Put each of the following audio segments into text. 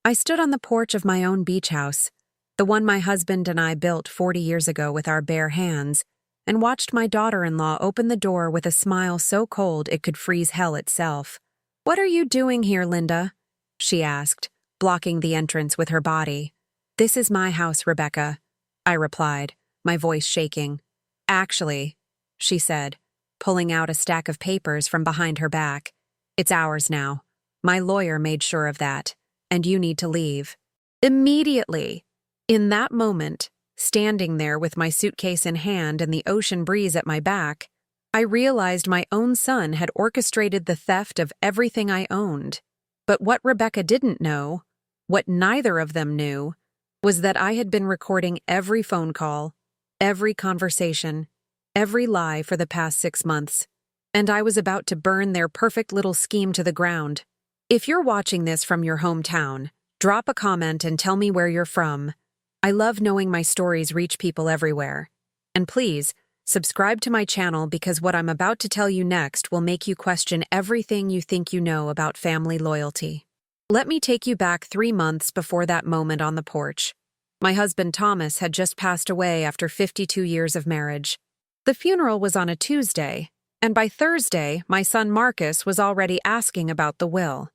I stood on the porch of my own beach house, the one my husband and I built 40 years ago with our bare hands, and watched my daughter-in-law open the door with a smile so cold it could freeze hell itself. "What are you doing here, Linda?" she asked, blocking the entrance with her body. "This is my house, Rebecca," I replied, my voice shaking. "Actually," she said, pulling out a stack of papers from behind her back, "it's ours now. My lawyer made sure of that, and you need to leave." Immediately. In that moment, standing there with my suitcase in hand and the ocean breeze at my back, I realized my own son had orchestrated the theft of everything I owned. But what Rebecca didn't know, what neither of them knew, was that I had been recording every phone call, every conversation, every lie for the past 6 months, and I was about to burn their perfect little scheme to the ground. If you're watching this from your hometown, drop a comment and tell me where you're from. I love knowing my stories reach people everywhere. And please, subscribe to my channel because what I'm about to tell you next will make you question everything you think you know about family loyalty. Let me take you back 3 months before that moment on the porch. My husband Thomas had just passed away after 52 years of marriage. The funeral was on a Tuesday, and by Thursday, my son Marcus was already asking about the will.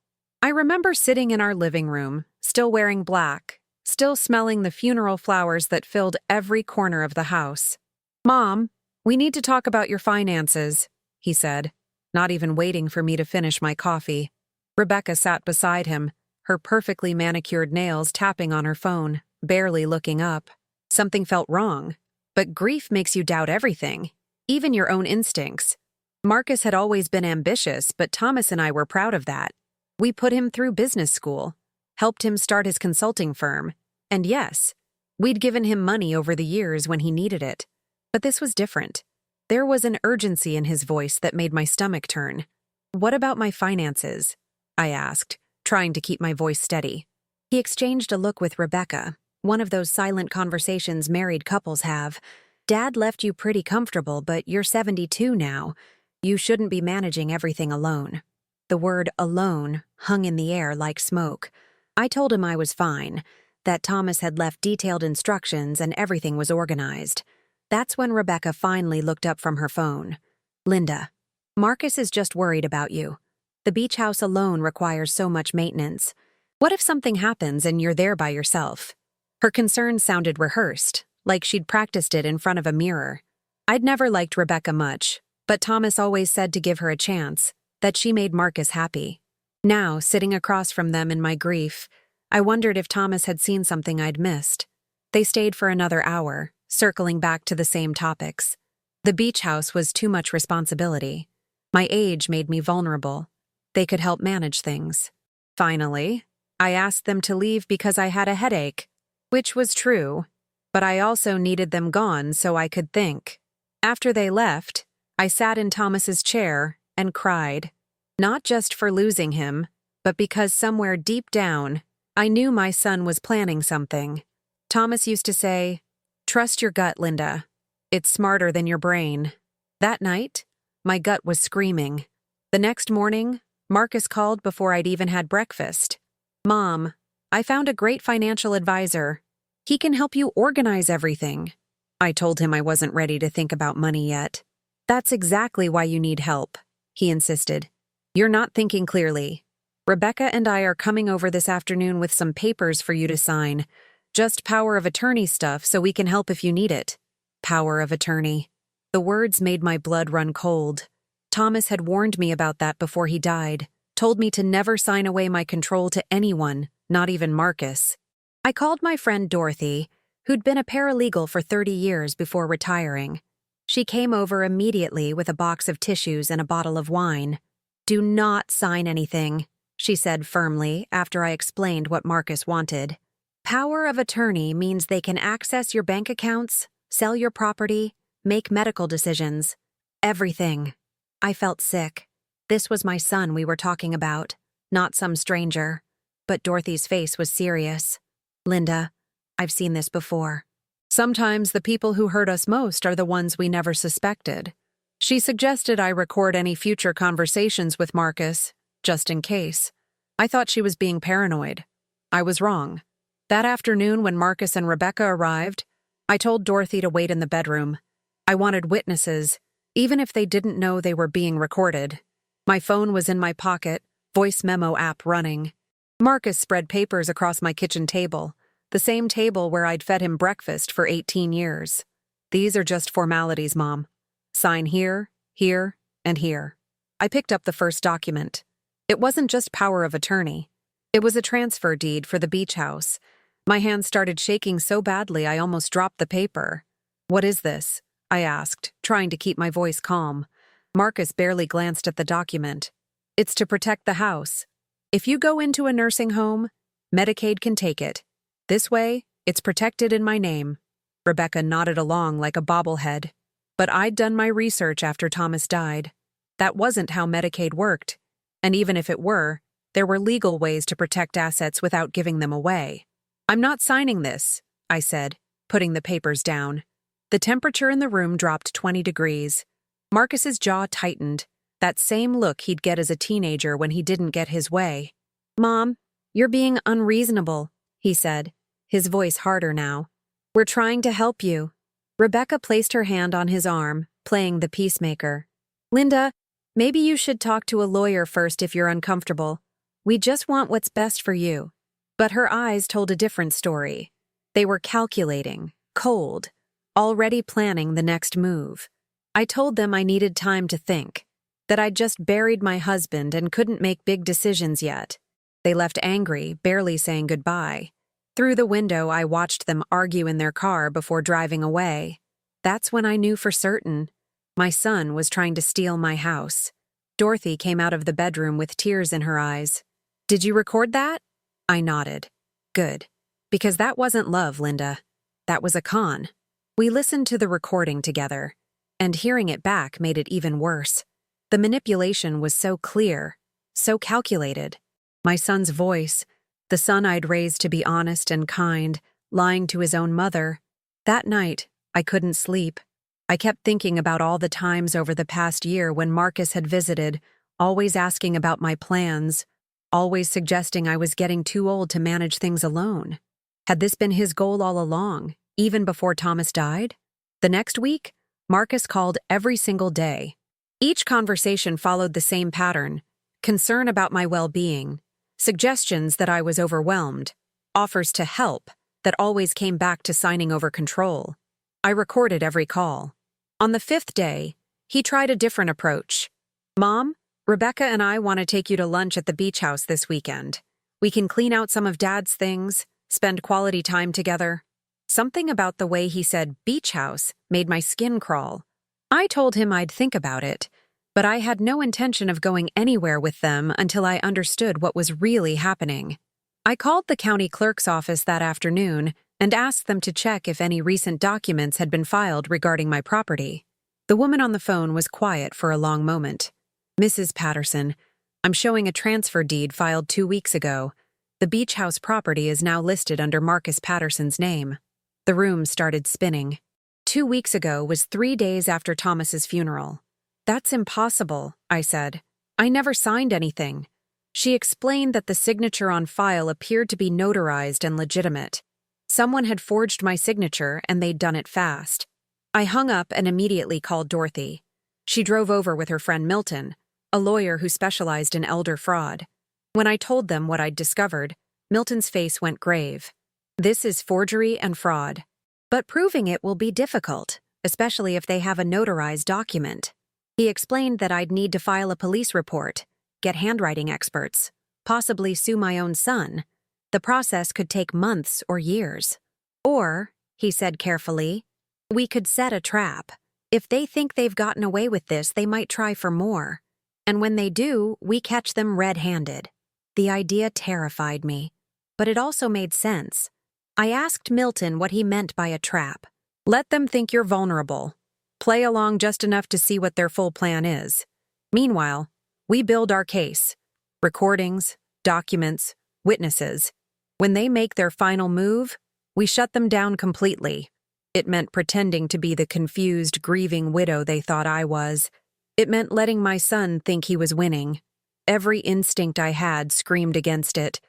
I remember sitting in our living room, still wearing black, still smelling the funeral flowers that filled every corner of the house. "Mom, we need to talk about your finances," he said, not even waiting for me to finish my coffee. Rebecca sat beside him, her perfectly manicured nails tapping on her phone, barely looking up. Something felt wrong. But grief makes you doubt everything, even your own instincts. Marcus had always been ambitious, but Thomas and I were proud of that. We put him through business school, helped him start his consulting firm, and yes, we'd given him money over the years when he needed it. But this was different. There was an urgency in his voice that made my stomach turn. "What about my finances?" I asked, trying to keep my voice steady. He exchanged a look with Rebecca, one of those silent conversations married couples have. "Dad left you pretty comfortable, but you're 72 now. You shouldn't be managing everything alone." The word alone hung in the air like smoke. I told him I was fine, that Thomas had left detailed instructions and everything was organized. That's when Rebecca finally looked up from her phone. "Linda, Marcus is just worried about you. The beach house alone requires so much maintenance. What if something happens and you're there by yourself?" Her concern sounded rehearsed, like she'd practiced it in front of a mirror. I'd never liked Rebecca much, but Thomas always said to give her a chance, that she made Marcus happy. Now, sitting across from them in my grief, I wondered if Thomas had seen something I'd missed. They stayed for another hour, circling back to the same topics. The beach house was too much responsibility. My age made me vulnerable. They could help manage things. Finally, I asked them to leave because I had a headache, which was true, but I also needed them gone so I could think. After they left, I sat in Thomas's chair and cried, not just for losing him, but because somewhere deep down, I knew my son was planning something. Thomas used to say, "Trust your gut, Linda. It's smarter than your brain." That night, my gut was screaming. The next morning, Marcus called before I'd even had breakfast. "Mom, I found a great financial advisor. He can help you organize everything." I told him I wasn't ready to think about money yet. "That's exactly why you need help," he insisted. "You're not thinking clearly. Rebecca and I are coming over this afternoon with some papers for you to sign. Just power of attorney stuff so we can help if you need it." Power of attorney. The words made my blood run cold. Thomas had warned me about that before he died, told me to never sign away my control to anyone, not even Marcus. I called my friend Dorothy, who'd been a paralegal for 30 years before retiring. She came over immediately with a box of tissues and a bottle of wine. "Do not sign anything," she said firmly after I explained what Marcus wanted. Power of attorney means they can access your bank accounts, sell your property, make medical decisions. Everything. I felt sick. This was my son we were talking about, not some stranger. But Dorothy's face was serious. "Linda, I've seen this before. Sometimes the people who hurt us most are the ones we never suspected." She suggested I record any future conversations with Marcus, just in case. I thought she was being paranoid. I was wrong. That afternoon when Marcus and Rebecca arrived, I told Dorothy to wait in the bedroom. I wanted witnesses, even if they didn't know they were being recorded. My phone was in my pocket, voice memo app running. Marcus spread papers across my kitchen table, the same table where I'd fed him breakfast for 18 years. These are just formalities, Mom. Sign here, here, and here. I picked up the first document. It wasn't just power of attorney. It was a transfer deed for the beach house. My hand started shaking so badly I almost dropped the paper. "What is this?" I asked, trying to keep my voice calm. Marcus barely glanced at the document. "It's to protect the house. If you go into a nursing home, Medicaid can take it. This way, it's protected in my name." Rebecca nodded along like a bobblehead. But I'd done my research after Thomas died. That wasn't how Medicaid worked. And even if it were, there were legal ways to protect assets without giving them away. "I'm not signing this," I said, putting the papers down. The temperature in the room dropped 20 degrees. Marcus's jaw tightened, that same look he'd get as a teenager when he didn't get his way. "Mom, you're being unreasonable," he said, his voice harder now. "We're trying to help you." Rebecca placed her hand on his arm, playing the peacemaker. "Linda, maybe you should talk to a lawyer first if you're uncomfortable. We just want what's best for you." But her eyes told a different story. They were calculating, cold, already planning the next move. I told them I needed time to think, that I'd just buried my husband and couldn't make big decisions yet. They left angry, barely saying goodbye. Through the window, I watched them argue in their car before driving away. That's when I knew for certain. My son was trying to steal my house. Dorothy came out of the bedroom with tears in her eyes. "Did you record that?" I nodded. "Good. Because that wasn't love, Linda. That was a con." We listened to the recording together, and hearing it back made it even worse. The manipulation was so clear, so calculated. My son's voice, the son I'd raised to be honest and kind, lying to his own mother. That night, I couldn't sleep. I kept thinking about all the times over the past year when Marcus had visited, always asking about my plans, always suggesting I was getting too old to manage things alone. Had this been his goal all along, even before Thomas died? The next week, Marcus called every single day. Each conversation followed the same pattern: concern about my well-being, suggestions that I was overwhelmed, offers to help that always came back to signing over control. I recorded every call. On the 5th day, he tried a different approach. "Mom, Rebecca and I want to take you to lunch at the beach house this weekend. We can clean out some of Dad's things, spend quality time together." Something about the way he said beach house made my skin crawl. I told him I'd think about it, but I had no intention of going anywhere with them until I understood what was really happening. I called the county clerk's office that afternoon and asked them to check if any recent documents had been filed regarding my property. The woman on the phone was quiet for a long moment. "Mrs. Patterson, I'm showing a transfer deed filed 2 weeks ago. The beach house property is now listed under Marcus Patterson's name." The room started spinning. 2 weeks ago was 3 days after Thomas's funeral. "That's impossible," I said. "I never signed anything." She explained that the signature on file appeared to be notarized and legitimate. Someone had forged my signature and they'd done it fast. I hung up and immediately called Dorothy. She drove over with her friend Milton, a lawyer who specialized in elder fraud. When I told them what I'd discovered, Milton's face went grave. "This is forgery and fraud. But proving it will be difficult, especially if they have a notarized document." He explained that I'd need to file a police report, get handwriting experts, possibly sue my own son. The process could take months or years. "Or," he said carefully, "we could set a trap. If they think they've gotten away with this, they might try for more. And when they do, we catch them red-handed." The idea terrified me, but it also made sense. I asked Milton what he meant by a trap. "Let them think you're vulnerable. Play along just enough to see what their full plan is. Meanwhile, we build our case. Recordings, documents, witnesses. When they make their final move, we shut them down completely." It meant pretending to be the confused, grieving widow they thought I was. It meant letting my son think he was winning. Every instinct I had screamed against it,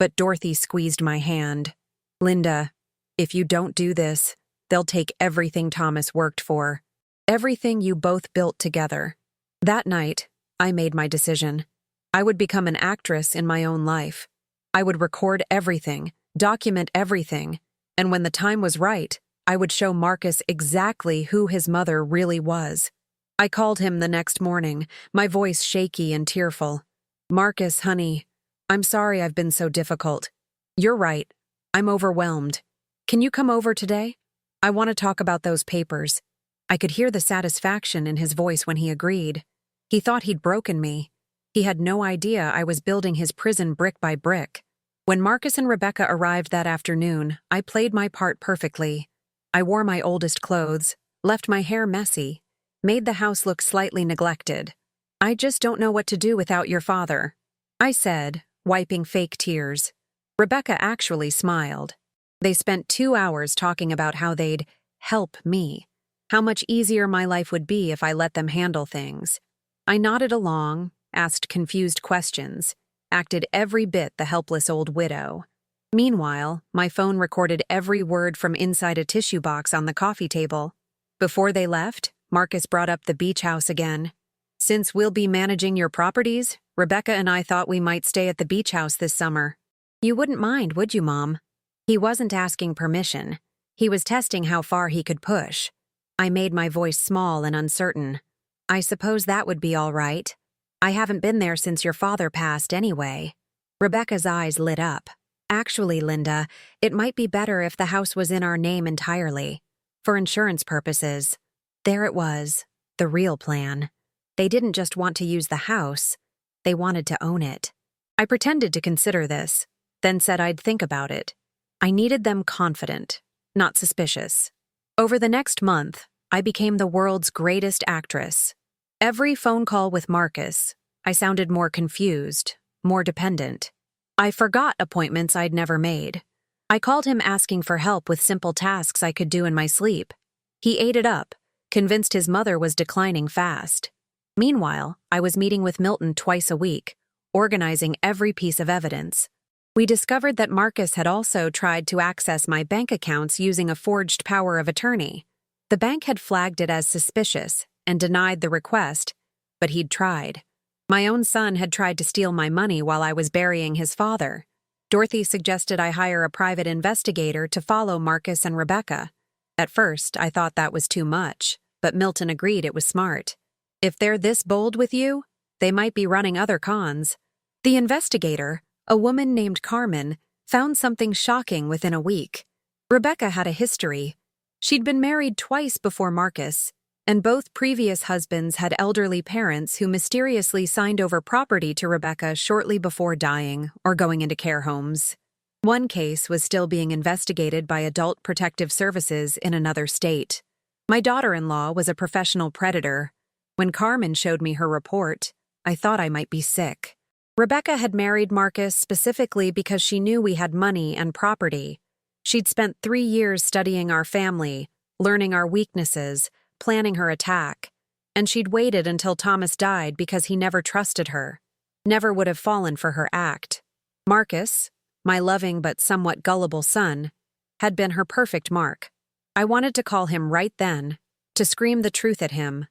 but Dorothy squeezed my hand. "Linda, if you don't do this, they'll take everything Thomas worked for. Everything you both built together." That night, I made my decision. I would become an actress in my own life. I would record everything, document everything, and when the time was right, I would show Marcus exactly who his mother really was. I called him the next morning, my voice shaky and tearful. "Marcus, honey, I'm sorry I've been so difficult. You're right. I'm overwhelmed. Can you come over today? I want to talk about those papers." I could hear the satisfaction in his voice when he agreed. He thought he'd broken me. He had no idea I was building his prison brick by brick. When Marcus and Rebecca arrived that afternoon, I played my part perfectly. I wore my oldest clothes, left my hair messy, made the house look slightly neglected. "I just don't know what to do without your father," I said, wiping fake tears. Rebecca actually smiled. They spent 2 hours talking about how they'd help me, how much easier my life would be if I let them handle things. I nodded along, asked confused questions, acted every bit the helpless old widow. Meanwhile, my phone recorded every word from inside a tissue box on the coffee table. Before they left, Marcus brought up the beach house again. "Since we'll be managing your properties, Rebecca and I thought we might stay at the beach house this summer. You wouldn't mind, would you, Mom?" He wasn't asking permission. He was testing how far he could push. I made my voice small and uncertain. "I suppose that would be all right. I haven't been there since your father passed anyway." Rebecca's eyes lit up. "Actually, Linda, it might be better if the house was in our name entirely. For insurance purposes." There it was, the real plan. They didn't just want to use the house, they wanted to own it. I pretended to consider this, then said I'd think about it. I needed them confident, not suspicious. Over the next month, I became the world's greatest actress. Every phone call with Marcus, I sounded more confused, more dependent. I forgot appointments I'd never made. I called him asking for help with simple tasks I could do in my sleep. He ate it up, convinced his mother was declining fast. Meanwhile, I was meeting with Milton twice a week, organizing every piece of evidence. We discovered that Marcus had also tried to access my bank accounts using a forged power of attorney. The bank had flagged it as suspicious and denied the request, but he'd tried. My own son had tried to steal my money while I was burying his father. Dorothy suggested I hire a private investigator to follow Marcus and Rebecca. At first, I thought that was too much, but Milton agreed it was smart. If they're this bold with you, they might be running other cons. The investigator, a woman named Carmen, found something shocking within a week. Rebecca had a history. She'd been married twice before Marcus, and both previous husbands had elderly parents who mysteriously signed over property to Rebecca shortly before dying or going into care homes. One case was still being investigated by Adult Protective Services in another state. My daughter-in-law was a professional predator. When Carmen showed me her report, I thought I might be sick. Rebecca had married Marcus specifically because she knew we had money and property. She'd spent 3 years studying our family, learning our weaknesses, planning her attack, and she'd waited until Thomas died because he never trusted her, never would have fallen for her act. Marcus, my loving but somewhat gullible son, had been her perfect mark. I wanted to call him right then, to scream the truth at him,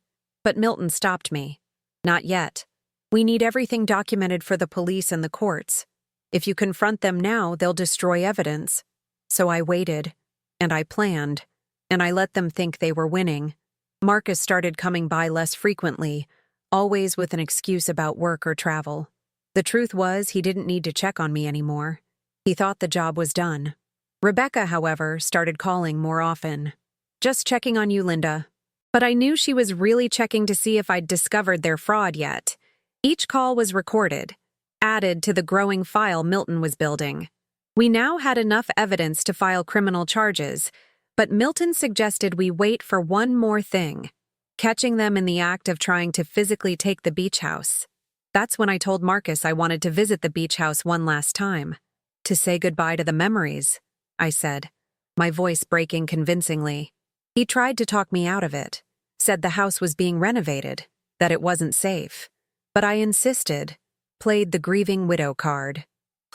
but Milton stopped me. "Not yet. We need everything documented for the police and the courts. If you confront them now, they'll destroy evidence." So I waited, and I planned, and I let them think they were winning. Marcus started coming by less frequently, always with an excuse about work or travel. The truth was, he didn't need to check on me anymore. He thought the job was done. Rebecca, however, started calling more often. "Just checking on you, Linda." But I knew she was really checking to see if I'd discovered their fraud yet. Each call was recorded, added to the growing file Milton was building. We now had enough evidence to file criminal charges, but Milton suggested we wait for one more thing, catching them in the act of trying to physically take the beach house. That's when I told Marcus I wanted to visit the beach house one last time, to say goodbye to the memories, I said, my voice breaking convincingly. He tried to talk me out of it, said the house was being renovated, that it wasn't safe. But I insisted, played the grieving widow card.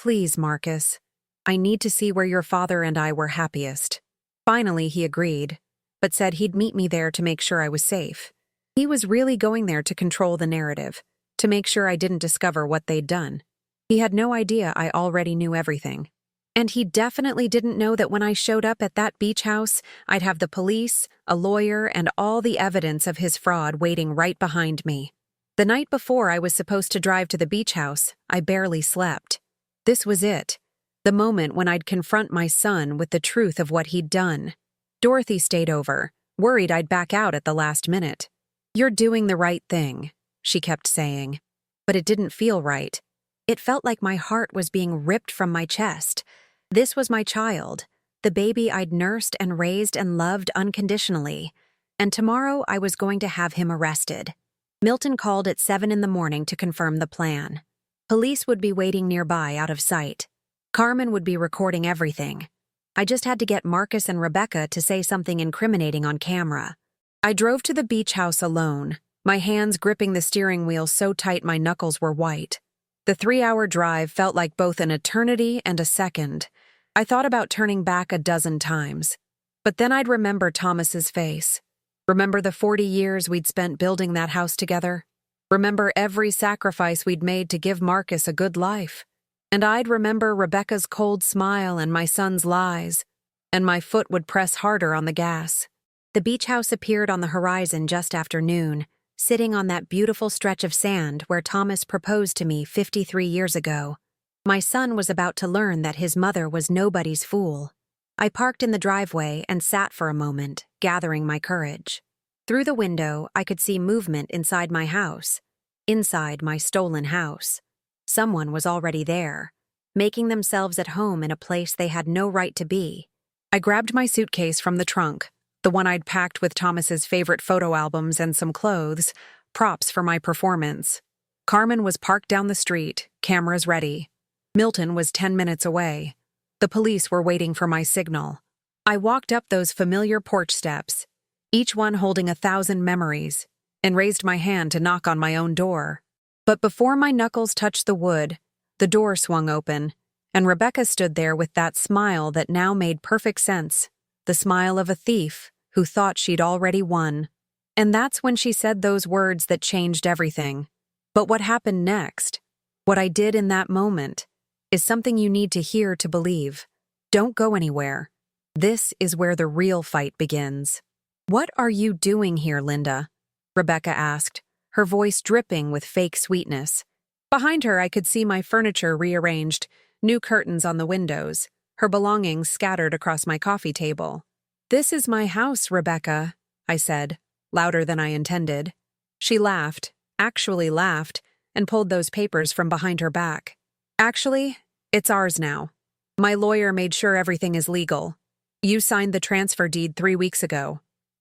Please, Marcus. I need to see where your father and I were happiest. Finally, he agreed, but said he'd meet me there to make sure I was safe. He was really going there to control the narrative, to make sure I didn't discover what they'd done. He had no idea I already knew everything. And he definitely didn't know that when I showed up at that beach house, I'd have the police, a lawyer, and all the evidence of his fraud waiting right behind me. The night before I was supposed to drive to the beach house, I barely slept. This was it, the moment when I'd confront my son with the truth of what he'd done. Dorothy stayed over, worried I'd back out at the last minute. "You're doing the right thing," she kept saying. But it didn't feel right. It felt like my heart was being ripped from my chest. This was my child, the baby I'd nursed and raised and loved unconditionally. And tomorrow I was going to have him arrested. Milton called at 7 in the morning to confirm the plan. Police would be waiting nearby out of sight. Carmen would be recording everything. I just had to get Marcus and Rebecca to say something incriminating on camera. I drove to the beach house alone, my hands gripping the steering wheel so tight my knuckles were white. The 3-hour drive felt like both an eternity and a second. I thought about turning back a dozen times. But then I'd remember Thomas's face. Remember the 40 years we'd spent building that house together. Remember every sacrifice we'd made to give Marcus a good life. And I'd remember Rebecca's cold smile and my son's lies. And my foot would press harder on the gas. The beach house appeared on the horizon just after noon, sitting on that beautiful stretch of sand where Thomas proposed to me 53 years ago. My son was about to learn that his mother was nobody's fool. I parked in the driveway and sat for a moment, gathering my courage. Through the window, I could see movement inside my house. Inside my stolen house. Someone was already there, making themselves at home in a place they had no right to be. I grabbed my suitcase from the trunk, the one I'd packed with Thomas's favorite photo albums and some clothes, props for my performance. Carmen was parked down the street, cameras ready. Milton was 10 minutes away. The police were waiting for my signal. I walked up those familiar porch steps, each one holding 1,000 memories, and raised my hand to knock on my own door. But before my knuckles touched the wood, the door swung open, and Rebecca stood there with that smile that now made perfect sense, the smile of a thief who thought she'd already won. And that's when she said those words that changed everything. But what happened next, what I did in that moment, is something you need to hear to believe. Don't go anywhere. This is where the real fight begins. "What are you doing here, Linda?" Rebecca asked, her voice dripping with fake sweetness. Behind her, I could see my furniture rearranged, new curtains on the windows, her belongings scattered across my coffee table. "This is my house, Rebecca," I said, louder than I intended. She laughed, actually laughed, and pulled those papers from behind her back. "Actually, it's ours now. My lawyer made sure everything is legal. You signed the transfer deed 3 weeks ago."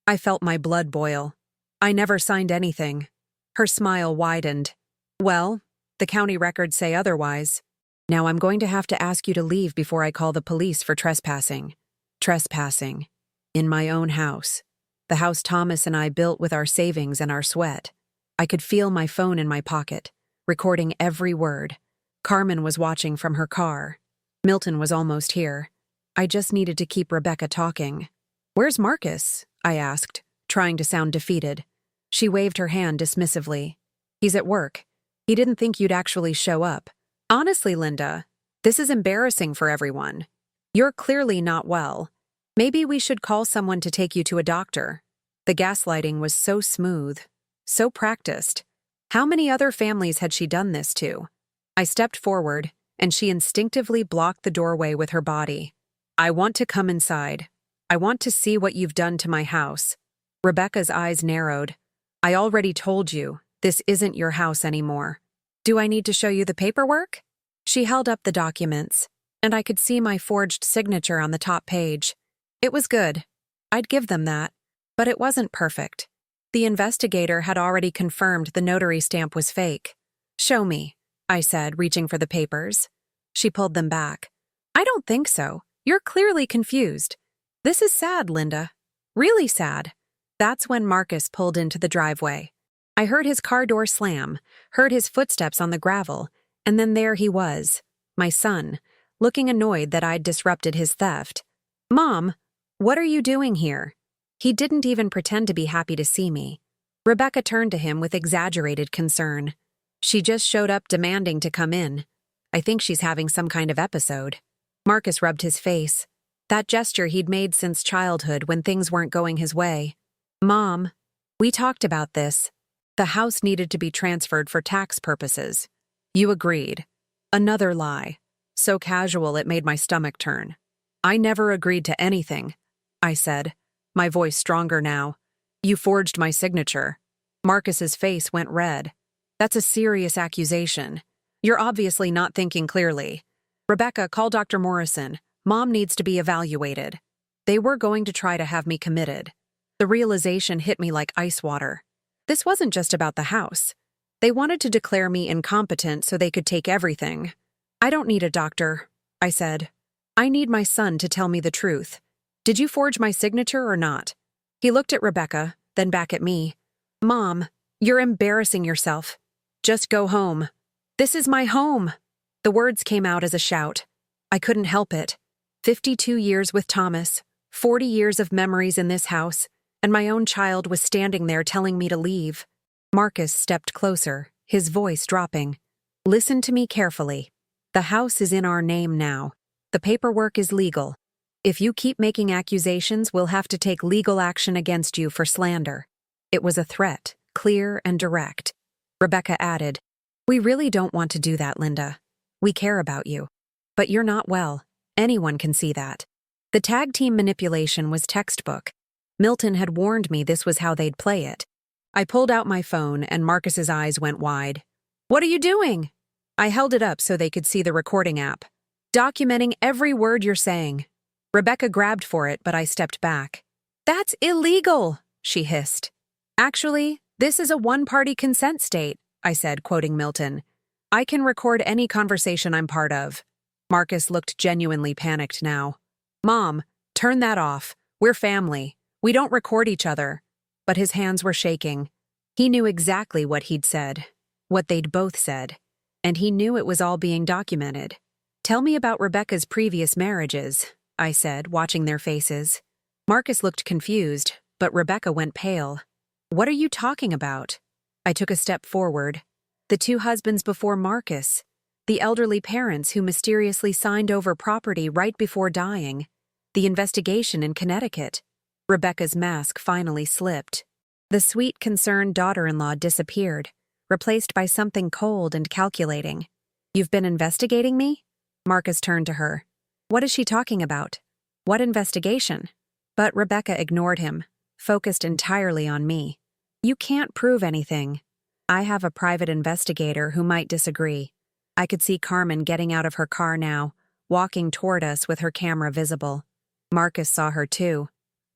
I felt my blood boil. "I never signed anything." Her smile widened. "Well, the county records say otherwise. Now I'm going to have to ask you to leave before I call the police for trespassing." Trespassing. In my own house. The house Thomas and I built with our savings and our sweat. I could feel my phone in my pocket, recording every word. Carmen was watching from her car. Milton was almost here. I just needed to keep Rebecca talking. "Where's Marcus?" I asked, trying to sound defeated. She waved her hand dismissively. "He's at work. He didn't think you'd actually show up. Honestly, Linda, this is embarrassing for everyone. You're clearly not well. Maybe we should call someone to take you to a doctor." The gaslighting was so smooth, so practiced. How many other families had she done this to? I stepped forward, and she instinctively blocked the doorway with her body. "I want to come inside. I want to see what you've done to my house." Rebecca's eyes narrowed. "I already told you, this isn't your house anymore. Do I need to show you the paperwork?" She held up the documents, and I could see my forged signature on the top page. It was good. I'd give them that. But it wasn't perfect. The investigator had already confirmed the notary stamp was fake. "Show me," I said, reaching for the papers. She pulled them back. "I don't think so. You're clearly confused. This is sad, Linda. Really sad." That's when Marcus pulled into the driveway. I heard his car door slam, heard his footsteps on the gravel, and then there he was, my son, looking annoyed that I'd disrupted his theft. "Mom, what are you doing here?" He didn't even pretend to be happy to see me. Rebecca turned to him with exaggerated concern. "She just showed up demanding to come in. I think she's having some kind of episode." Marcus rubbed his face. That gesture he'd made since childhood when things weren't going his way. "Mom, we talked about this. The house needed to be transferred for tax purposes. You agreed." Another lie. So casual it made my stomach turn. "I never agreed to anything," I said, my voice stronger now. "You forged my signature." Marcus's face went red. "That's a serious accusation. You're obviously not thinking clearly. Rebecca, call Dr. Morrison. Mom needs to be evaluated." They were going to try to have me committed. The realization hit me like ice water. This wasn't just about the house. They wanted to declare me incompetent so they could take everything. "I don't need a doctor," I said. "I need my son to tell me the truth. Did you forge my signature or not?" He looked at Rebecca, then back at me. "Mom, you're embarrassing yourself. Just go home." "This is my home." The words came out as a shout. I couldn't help it. 52 years with Thomas, 40 years of memories in this house, and my own child was standing there telling me to leave. Marcus stepped closer, his voice dropping. "Listen to me carefully. The house is in our name now. The paperwork is legal. If you keep making accusations, we'll have to take legal action against you for slander." It was a threat, clear and direct. Rebecca added, "We really don't want to do that, Linda. We care about you. But you're not well. Anyone can see that." The tag team manipulation was textbook. Milton had warned me this was how they'd play it. I pulled out my phone and Marcus's eyes went wide. "What are you doing?" I held it up so they could see the recording app. "Documenting every word you're saying." Rebecca grabbed for it, but I stepped back. "That's illegal," she hissed. "Actually, this is a one-party consent state," I said, quoting Milton. "I can record any conversation I'm part of." Marcus looked genuinely panicked now. "Mom, turn that off. We're family. We don't record each other." But his hands were shaking. He knew exactly what he'd said, what they'd both said, and he knew it was all being documented. "Tell me about Rebecca's previous marriages," I said, watching their faces. Marcus looked confused, but Rebecca went pale. "What are you talking about?" I took a step forward. The two husbands before Marcus, the elderly parents who mysteriously signed over property right before dying, the investigation in Connecticut. Rebecca's mask finally slipped. The sweet, concerned daughter-in-law disappeared, replaced by something cold and calculating. "You've been investigating me?" Marcus turned to her. "What is she talking about? What investigation?" But Rebecca ignored him, focused entirely on me. "You can't prove anything. I have a private investigator who might disagree." I could see Carmen getting out of her car now, walking toward us with her camera visible. Marcus saw her too.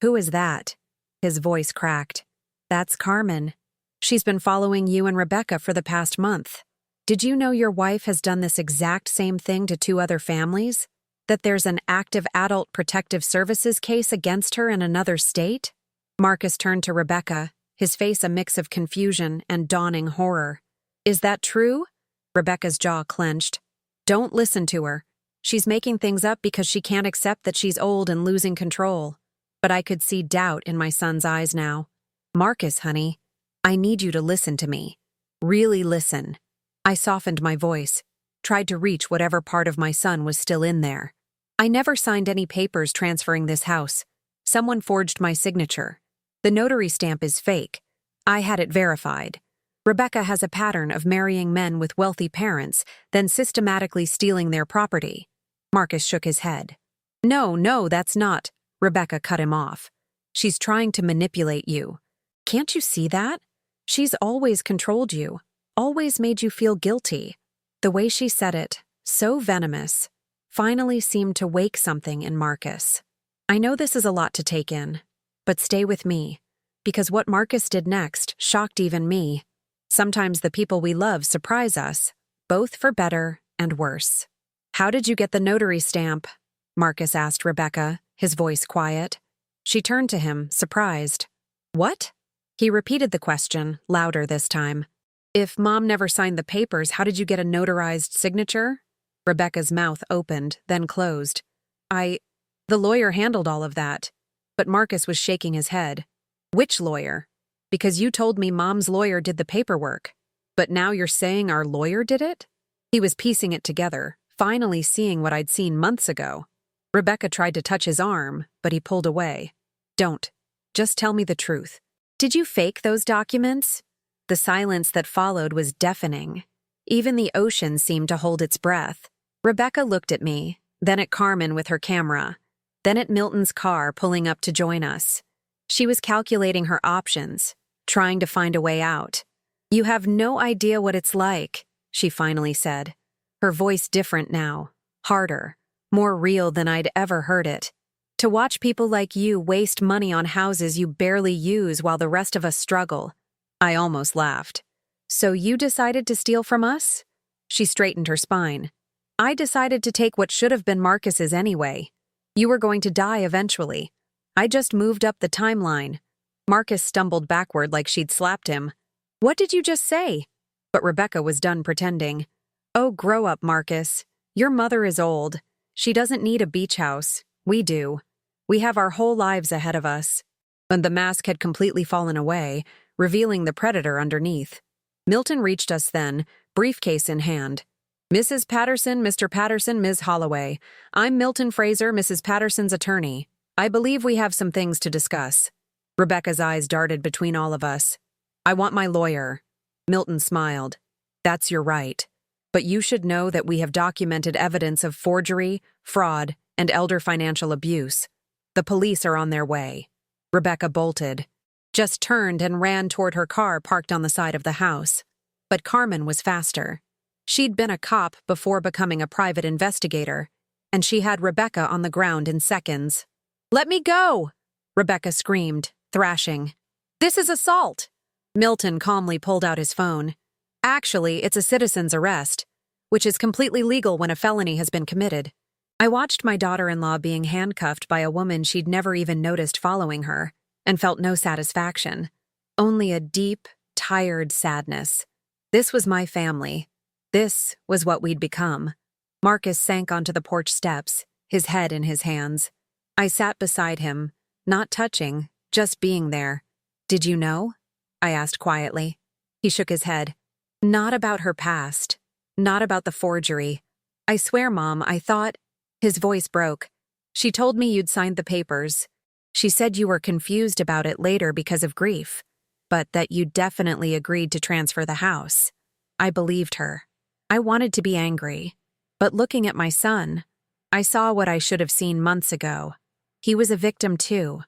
"Who is that?" His voice cracked. "That's Carmen. She's been following you and Rebecca for the past month. Did you know your wife has done this exact same thing to 2 other families? That there's an active adult protective services case against her in another state?" Marcus turned to Rebecca, his face a mix of confusion and dawning horror. "Is that true?" Rebecca's jaw clenched. "Don't listen to her. She's making things up because she can't accept that she's old and losing control." But I could see doubt in my son's eyes now. "Marcus, honey, I need you to listen to me. Really listen." I softened my voice, tried to reach whatever part of my son was still in there. "I never signed any papers transferring this house. Someone forged my signature. The notary stamp is fake. I had it verified. Rebecca has a pattern of marrying men with wealthy parents, then systematically stealing their property." Marcus shook his head. No, that's not." Rebecca cut him off. "She's trying to manipulate you. Can't you see that? She's always controlled you, always made you feel guilty." The way she said it, so venomous, finally seemed to wake something in Marcus. "I know this is a lot to take in, but stay with me, because what Marcus did next shocked even me. Sometimes the people we love surprise us, both for better and worse." "How did you get the notary stamp?" Marcus asked Rebecca, his voice quiet. She turned to him, surprised. "What?" He repeated the question, louder this time. "If Mom never signed the papers, how did you get a notarized signature?" Rebecca's mouth opened, then closed. The lawyer handled all of that. But Marcus was shaking his head. Which lawyer? Because you told me Mom's lawyer did the paperwork. But now you're saying our lawyer did it? He was piecing it together, finally seeing what I'd seen months ago. Rebecca tried to touch his arm, but he pulled away. Don't. Just tell me the truth. Did you fake those documents? The silence that followed was deafening. Even the ocean seemed to hold its breath. Rebecca looked at me, then at Carmen with her camera, then at Milton's car pulling up to join us. She was calculating her options, trying to find a way out. You have no idea what it's like, she finally said. Her voice different now, harder, more real than I'd ever heard it. To watch people like you waste money on houses you barely use while the rest of us struggle. I almost laughed. So you decided to steal from us? She straightened her spine. I decided to take what should have been Marcus's anyway. You were going to die eventually. I just moved up the timeline. Marcus stumbled backward like she'd slapped him. What did you just say? But Rebecca was done pretending. Oh, grow up, Marcus. Your mother is old. She doesn't need a beach house. We do. We have our whole lives ahead of us. And the mask had completely fallen away, revealing the predator underneath. Milton reached us then, briefcase in hand. Mrs. Patterson, Mr. Patterson, Ms. Holloway. I'm Milton Fraser, Mrs. Patterson's attorney. I believe we have some things to discuss. Rebecca's eyes darted between all of us. I want my lawyer. Milton smiled. That's your right. But you should know that we have documented evidence of forgery, fraud, and elder financial abuse. The police are on their way. Rebecca bolted, just turned and ran toward her car parked on the side of the house. But Carmen was faster. She'd been a cop before becoming a private investigator, and she had Rebecca on the ground in seconds. Let me go! Rebecca screamed, thrashing. This is assault! Milton calmly pulled out his phone. Actually, it's a citizen's arrest, which is completely legal when a felony has been committed. I watched my daughter-in-law being handcuffed by a woman she'd never even noticed following her, and felt no satisfaction. Only a deep, tired sadness. This was my family. This was what we'd become. Marcus sank onto the porch steps, his head in his hands. I sat beside him, not touching, just being there. Did you know? I asked quietly. He shook his head. Not about her past. Not about the forgery. I swear, Mom, I thought... His voice broke. She told me you'd signed the papers. She said you were confused about it later because of grief, but that you definitely agreed to transfer the house. I believed her. I wanted to be angry. But looking at my son, I saw what I should have seen months ago. He was a victim too.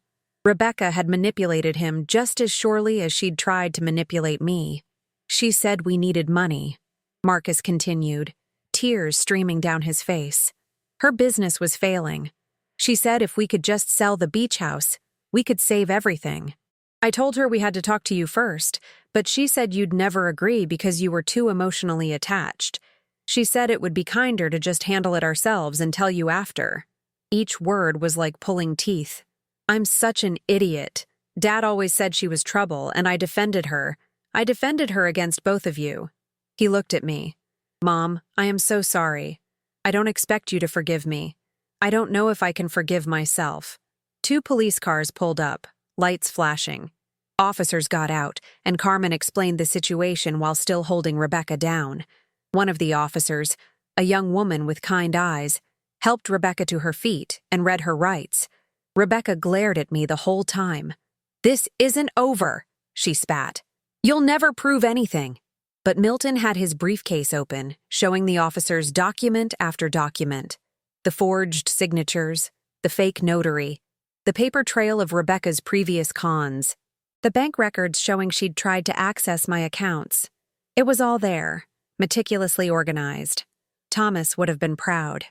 Rebecca had manipulated him just as surely as she'd tried to manipulate me. She said we needed money. Marcus continued, tears streaming down his face. Her business was failing. She said if we could just sell the beach house, we could save everything. I told her we had to talk to you first, but she said you'd never agree because you were too emotionally attached. She said it would be kinder to just handle it ourselves and tell you after. Each word was like pulling teeth. I'm such an idiot. Dad always said she was trouble, and I defended her. I defended her against both of you. He looked at me. Mom, I am so sorry. I don't expect you to forgive me. I don't know if I can forgive myself. 2 police cars pulled up, lights flashing. Officers got out, and Carmen explained the situation while still holding Rebecca down. One of the officers, a young woman with kind eyes, helped Rebecca to her feet and read her rights. Rebecca glared at me the whole time. This isn't over, she spat. You'll never prove anything. But Milton had his briefcase open, showing the officers document after document. The forged signatures, the fake notary, the paper trail of Rebecca's previous cons, the bank records showing she'd tried to access my accounts. It was all there, meticulously organized. Thomas would have been proud.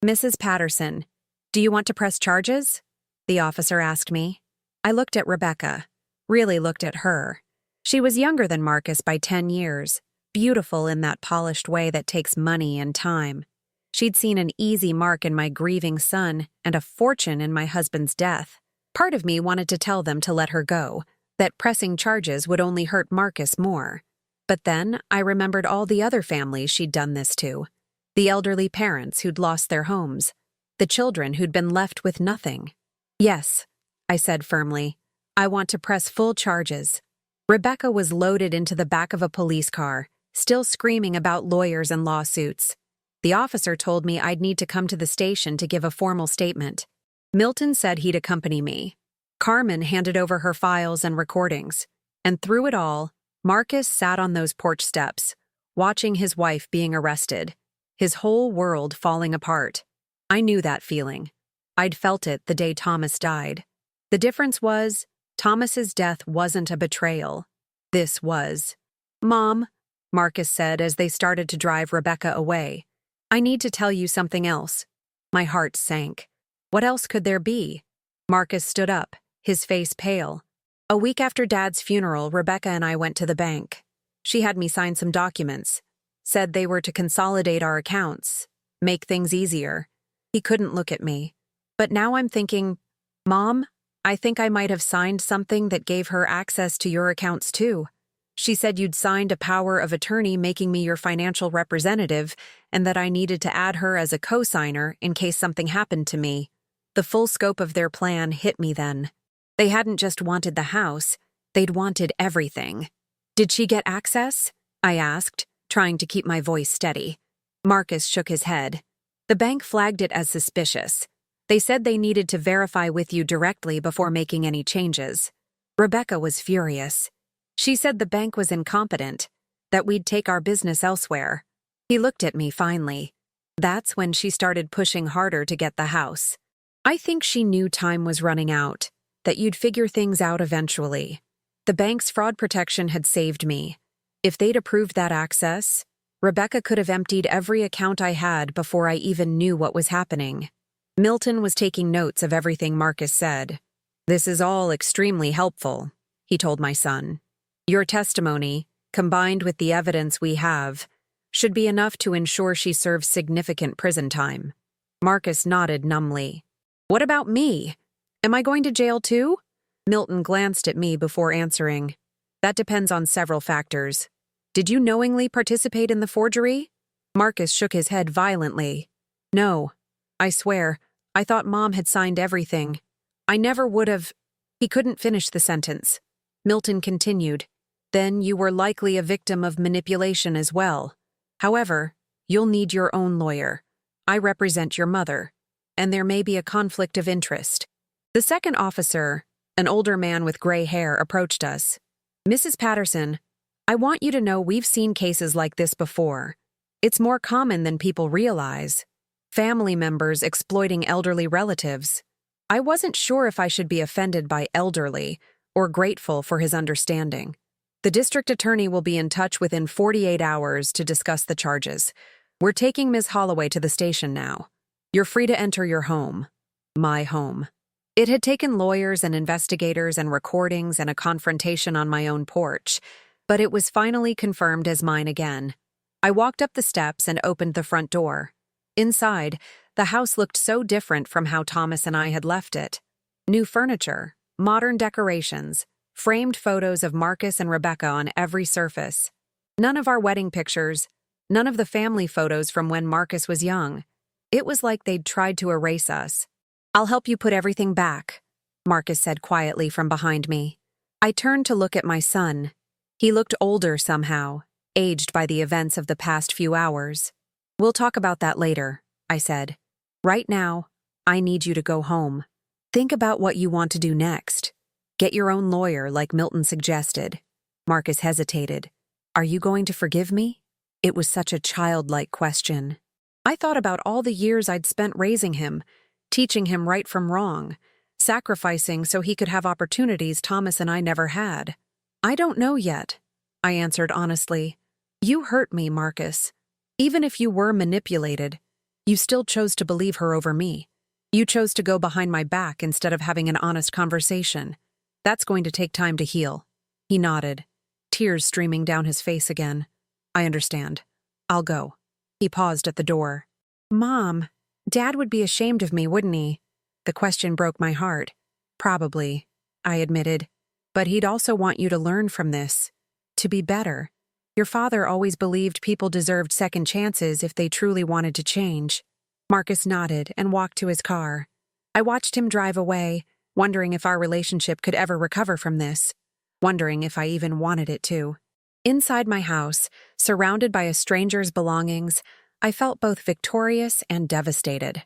Mrs. Patterson, do you want to press charges? The officer asked me. I looked at Rebecca, really looked at her. She was younger than Marcus by 10 years, beautiful in that polished way that takes money and time. She'd seen an easy mark in my grieving son and a fortune in my husband's death. Part of me wanted to tell them to let her go, that pressing charges would only hurt Marcus more. But then I remembered all the other families she'd done this to. The elderly parents who'd lost their homes. The children who'd been left with nothing. Yes, I said firmly. I want to press full charges. Rebecca was loaded into the back of a police car, still screaming about lawyers and lawsuits. The officer told me I'd need to come to the station to give a formal statement. Milton said he'd accompany me. Carmen handed over her files and recordings. And through it all, Marcus sat on those porch steps, watching his wife being arrested, his whole world falling apart. I knew that feeling. I'd felt it the day Thomas died. The difference was, Thomas's death wasn't a betrayal. This was. "Mom," Marcus said as they started to drive Rebecca away, "I need to tell you something else." My heart sank. What else could there be? Marcus stood up, his face pale. A week after Dad's funeral, Rebecca and I went to the bank. She had me sign some documents. Said they were to consolidate our accounts, make things easier. He couldn't look at me. But now I'm thinking, "Mom, I think I might have signed something that gave her access to your accounts too. She said you'd signed a power of attorney making me your financial representative and that I needed to add her as a co-signer in case something happened to me." The full scope of their plan hit me then. They hadn't just wanted the house, they'd wanted everything. "Did she get access?" I asked, trying to keep my voice steady. Marcus shook his head. "The bank flagged it as suspicious. They said they needed to verify with you directly before making any changes." Rebecca was furious. She said the bank was incompetent, that we'd take our business elsewhere. He looked at me finally. That's when she started pushing harder to get the house. I think she knew time was running out, that you'd figure things out eventually. The bank's fraud protection had saved me. If they'd approved that access, Rebecca could have emptied every account I had before I even knew what was happening. Milton was taking notes of everything Marcus said. "This is all extremely helpful," he told my son. "Your testimony, combined with the evidence we have, should be enough to ensure she serves significant prison time." Marcus nodded numbly. "What about me? Am I going to jail too?" Milton glanced at me before answering. "That depends on several factors. Did you knowingly participate in the forgery?" Marcus shook his head violently. "No. I swear, I thought Mom had signed everything. I never would have—" He couldn't finish the sentence. Milton continued. "Then you were likely a victim of manipulation as well. However, you'll need your own lawyer. I represent your mother, and there may be a conflict of interest." The second officer, an older man with gray hair, approached us. "Mrs. Patterson, I want you to know we've seen cases like this before. It's more common than people realize. Family members exploiting elderly relatives. I wasn't sure if I should be offended by elderly or grateful for his understanding. The district attorney will be in touch within 48 hours to discuss the charges. We're taking Ms. Holloway to the station now. You're free to enter your home. My home." It had taken lawyers and investigators and recordings and a confrontation on my own porch, but it was finally confirmed as mine again. I walked up the steps and opened the front door. Inside, the house looked so different from how Thomas and I had left it. New furniture, modern decorations, framed photos of Marcus and Rebecca on every surface. None of our wedding pictures, none of the family photos from when Marcus was young. It was like they'd tried to erase us. "I'll help you put everything back," Marcus said quietly from behind me. I turned to look at my son. He looked older somehow, aged by the events of the past few hours. "We'll talk about that later," I said. "Right now, I need you to go home. Think about what you want to do next. Get your own lawyer like Milton suggested." Marcus hesitated. "Are you going to forgive me?" It was such a childlike question. I thought about all the years I'd spent raising him, teaching him right from wrong, sacrificing so he could have opportunities Thomas and I never had. "I don't know yet," I answered honestly. "You hurt me, Marcus. Even if you were manipulated, you still chose to believe her over me. You chose to go behind my back instead of having an honest conversation. That's going to take time to heal." He nodded, tears streaming down his face again. "I understand. I'll go." He paused at the door. "Mom, Dad would be ashamed of me, wouldn't he?" The question broke my heart. "Probably," I admitted. "But he'd also want you to learn from this. To be better. Your father always believed people deserved second chances if they truly wanted to change. Marcus nodded and walked to his car. I watched him drive away, wondering if our relationship could ever recover from this, wondering if I even wanted it to. Inside my house, surrounded by a stranger's belongings, I felt both victorious and devastated.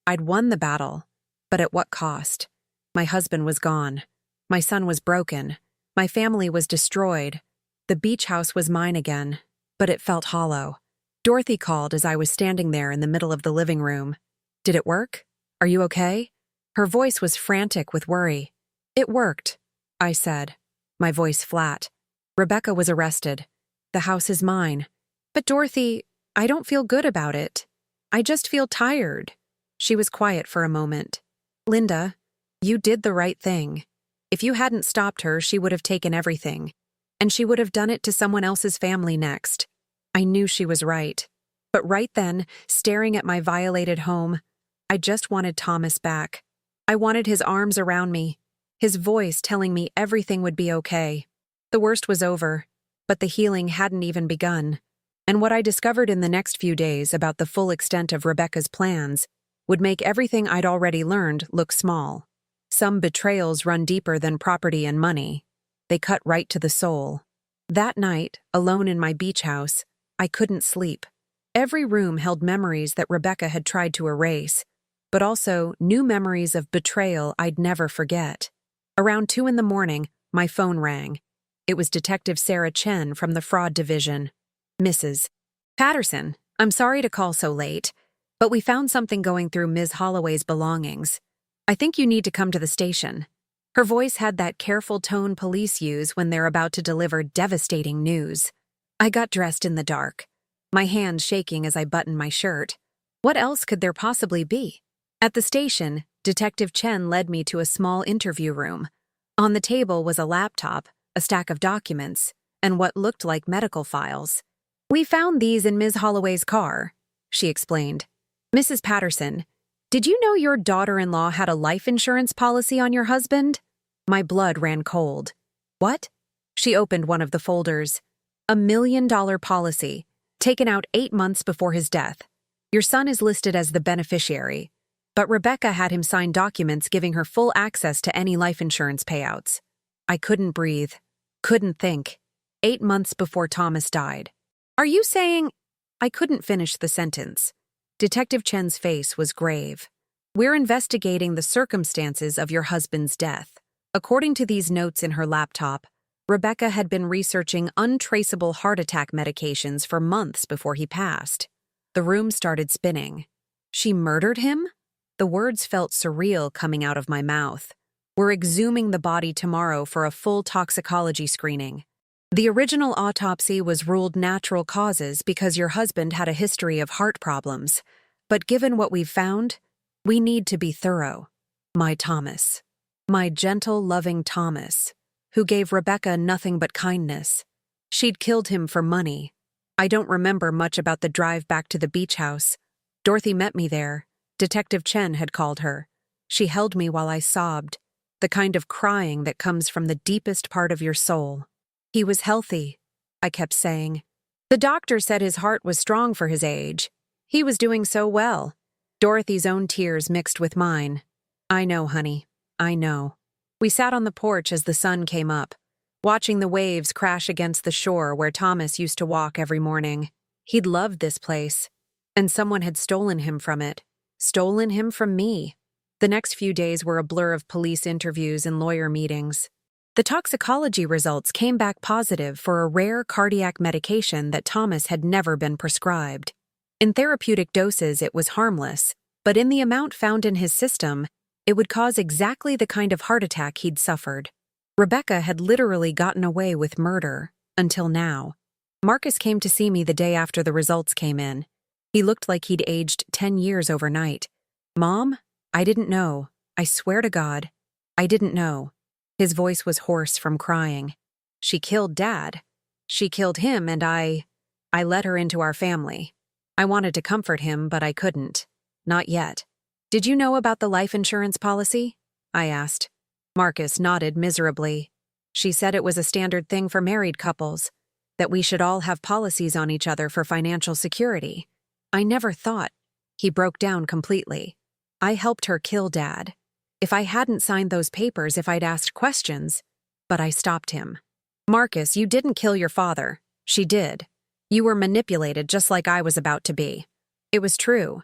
I'd won the battle, but at what cost? My husband was gone. My son was broken. My family was destroyed. The beach house was mine again, but it felt hollow. Dorothy called as I was standing there in the middle of the living room. "Did it work? Are you okay?" Her voice was frantic with worry. "It worked," I said, my voice flat. "Rebecca was arrested. The house is mine." "But Dorothy, I don't feel good about it. I just feel tired." She was quiet for a moment. "Linda, you did the right thing. If you hadn't stopped her, she would have taken everything. And she would have done it to someone else's family next." I knew she was right. But right then, staring at my violated home, I just wanted Thomas back. I wanted his arms around me, his voice telling me everything would be okay. The worst was over, but the healing hadn't even begun. And what I discovered in the next few days about the full extent of Rebecca's plans would make everything I'd already learned look small. Some betrayals run deeper than property and money. They cut right to the soul. That night, alone in my beach house, I couldn't sleep. Every room held memories that Rebecca had tried to erase, but also new memories of betrayal I'd never forget. Around 2 a.m, my phone rang. It was Detective Sarah Chen from the Fraud Division. "Mrs. Patterson, I'm sorry to call so late, but we found something going through Ms. Holloway's belongings. I think you need to come to the station." Her voice had that careful tone police use when they're about to deliver devastating news. I got dressed in the dark, my hands shaking as I buttoned my shirt. What else could there possibly be? At the station, Detective Chen led me to a small interview room. On the table was a laptop, a stack of documents, and what looked like medical files. "We found these in Ms. Holloway's car," she explained. "Mrs. Patterson, did you know your daughter-in-law had a life insurance policy on your husband?" My blood ran cold. "What?" She opened one of the folders. "$1 million policy, taken out 8 months before his death. Your son is listed as the beneficiary, but Rebecca had him sign documents giving her full access to any life insurance payouts." I couldn't breathe, couldn't think. 8 months before Thomas died. "Are you saying—" I couldn't finish the sentence. Detective Chen's face was grave. "We're investigating the circumstances of your husband's death. According to these notes in her laptop, Rebecca had been researching untraceable heart attack medications for months before he passed." The room started spinning. "She murdered him?" The words felt surreal coming out of my mouth. "We're exhuming the body tomorrow for a full toxicology screening. The original autopsy was ruled natural causes because your husband had a history of heart problems. But given what we've found, we need to be thorough. My Thomas. My gentle, loving Thomas, who gave Rebecca nothing but kindness. She'd killed him for money. I don't remember much about the drive back to the beach house. Dorothy met me there. Detective Chen had called her. She held me while I sobbed, the kind of crying that comes from the deepest part of your soul. He was healthy, I kept saying. The doctor said his heart was strong for his age. He was doing so well. Dorothy's own tears mixed with mine. I know, honey. I know. We sat on the porch as the sun came up, watching the waves crash against the shore where Thomas used to walk every morning. He'd loved this place, and someone had stolen him from it. Stolen him from me. The next few days were a blur of police interviews and lawyer meetings. The toxicology results came back positive for a rare cardiac medication that Thomas had never been prescribed. In therapeutic doses, it was harmless, but in the amount found in his system, it would cause exactly the kind of heart attack he'd suffered. Rebecca had literally gotten away with murder, until now. Marcus came to see me the day after the results came in. He looked like he'd aged 10 years overnight. Mom, I didn't know. I swear to God, I didn't know. His voice was hoarse from crying. She killed Dad. She killed him and I let her into our family. I wanted to comfort him, but I couldn't. Not yet. Did you know about the life insurance policy? I asked. Marcus nodded miserably. She said it was a standard thing for married couples. that we should all have policies on each other for financial security. I never thought. He broke down completely. I helped her kill Dad. If I hadn't signed those papers, if I'd asked questions, but I stopped him. Marcus, you didn't kill your father. She did. You were manipulated just like I was about to be. It was true.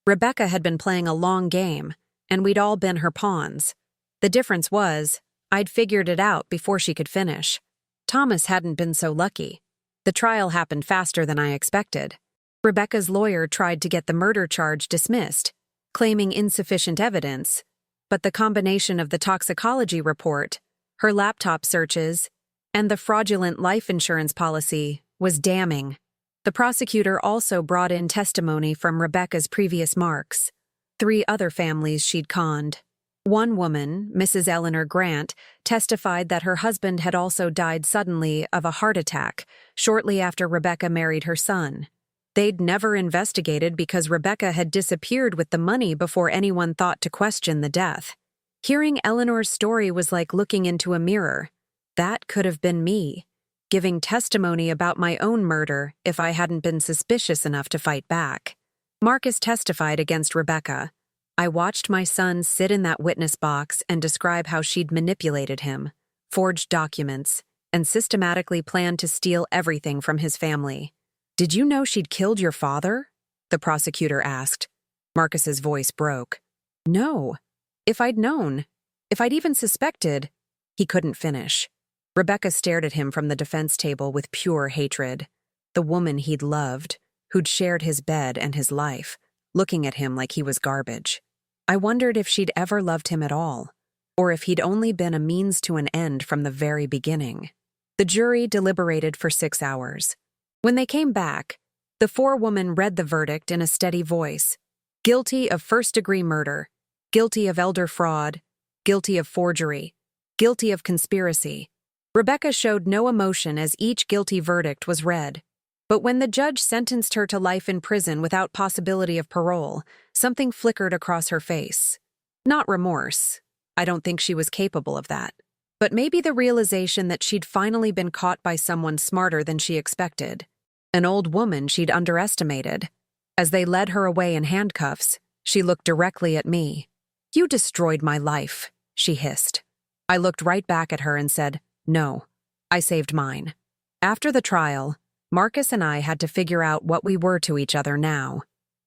Rebecca had been playing a long game, and we'd all been her pawns. The difference was, I'd figured it out before she could finish. Thomas hadn't been so lucky. The trial happened faster than I expected. Rebecca's lawyer tried to get the murder charge dismissed, claiming insufficient evidence, but the combination of the toxicology report, her laptop searches, and the fraudulent life insurance policy was damning. The prosecutor also brought in testimony from Rebecca's previous marks, 3 other families she'd conned. One woman, Mrs. Eleanor Grant, testified that her husband had also died suddenly of a heart attack shortly after Rebecca married her son. They'd never investigated because Rebecca had disappeared with the money before anyone thought to question the death. Hearing Eleanor's story was like looking into a mirror. That could have been me, giving testimony about my own murder if I hadn't been suspicious enough to fight back. Marcus testified against Rebecca. I watched my son sit in that witness box and describe how she'd manipulated him, forged documents, and systematically planned to steal everything from his family. Did you know she'd killed your father? The prosecutor asked. Marcus's voice broke. No. If I'd known, if I'd even suspected, he couldn't finish. Rebecca stared at him from the defense table with pure hatred. The woman he'd loved, who'd shared his bed and his life, looking at him like he was garbage. I wondered if she'd ever loved him at all, or if he'd only been a means to an end from the very beginning. The jury deliberated for 6 hours. When they came back, the 4-woman read the verdict in a steady voice. Guilty of first-degree murder, guilty of elder fraud, guilty of forgery, guilty of conspiracy. Rebecca showed no emotion as each guilty verdict was read. But when the judge sentenced her to life in prison without possibility of parole, something flickered across her face. Not remorse. I don't think she was capable of that. But maybe the realization that she'd finally been caught by someone smarter than she expected. An old woman she'd underestimated. As they led her away in handcuffs, she looked directly at me. You destroyed my life, she hissed. I looked right back at her and said, no, I saved mine. After the trial, Marcus and I had to figure out what we were to each other now.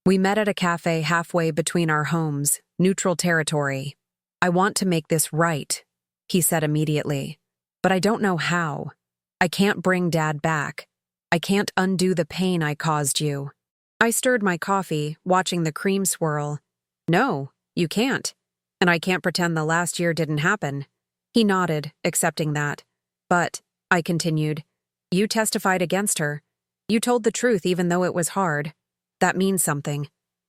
We met at a cafe halfway between our homes, neutral territory. I want to make this right, he said immediately. But I don't know how. I can't bring Dad back. I can't undo the pain I caused you. I stirred my coffee, watching the cream swirl. No, you can't. And I can't pretend the last year didn't happen. He nodded, accepting that. But, I continued, you testified against her. You told the truth even though it was hard. That means something.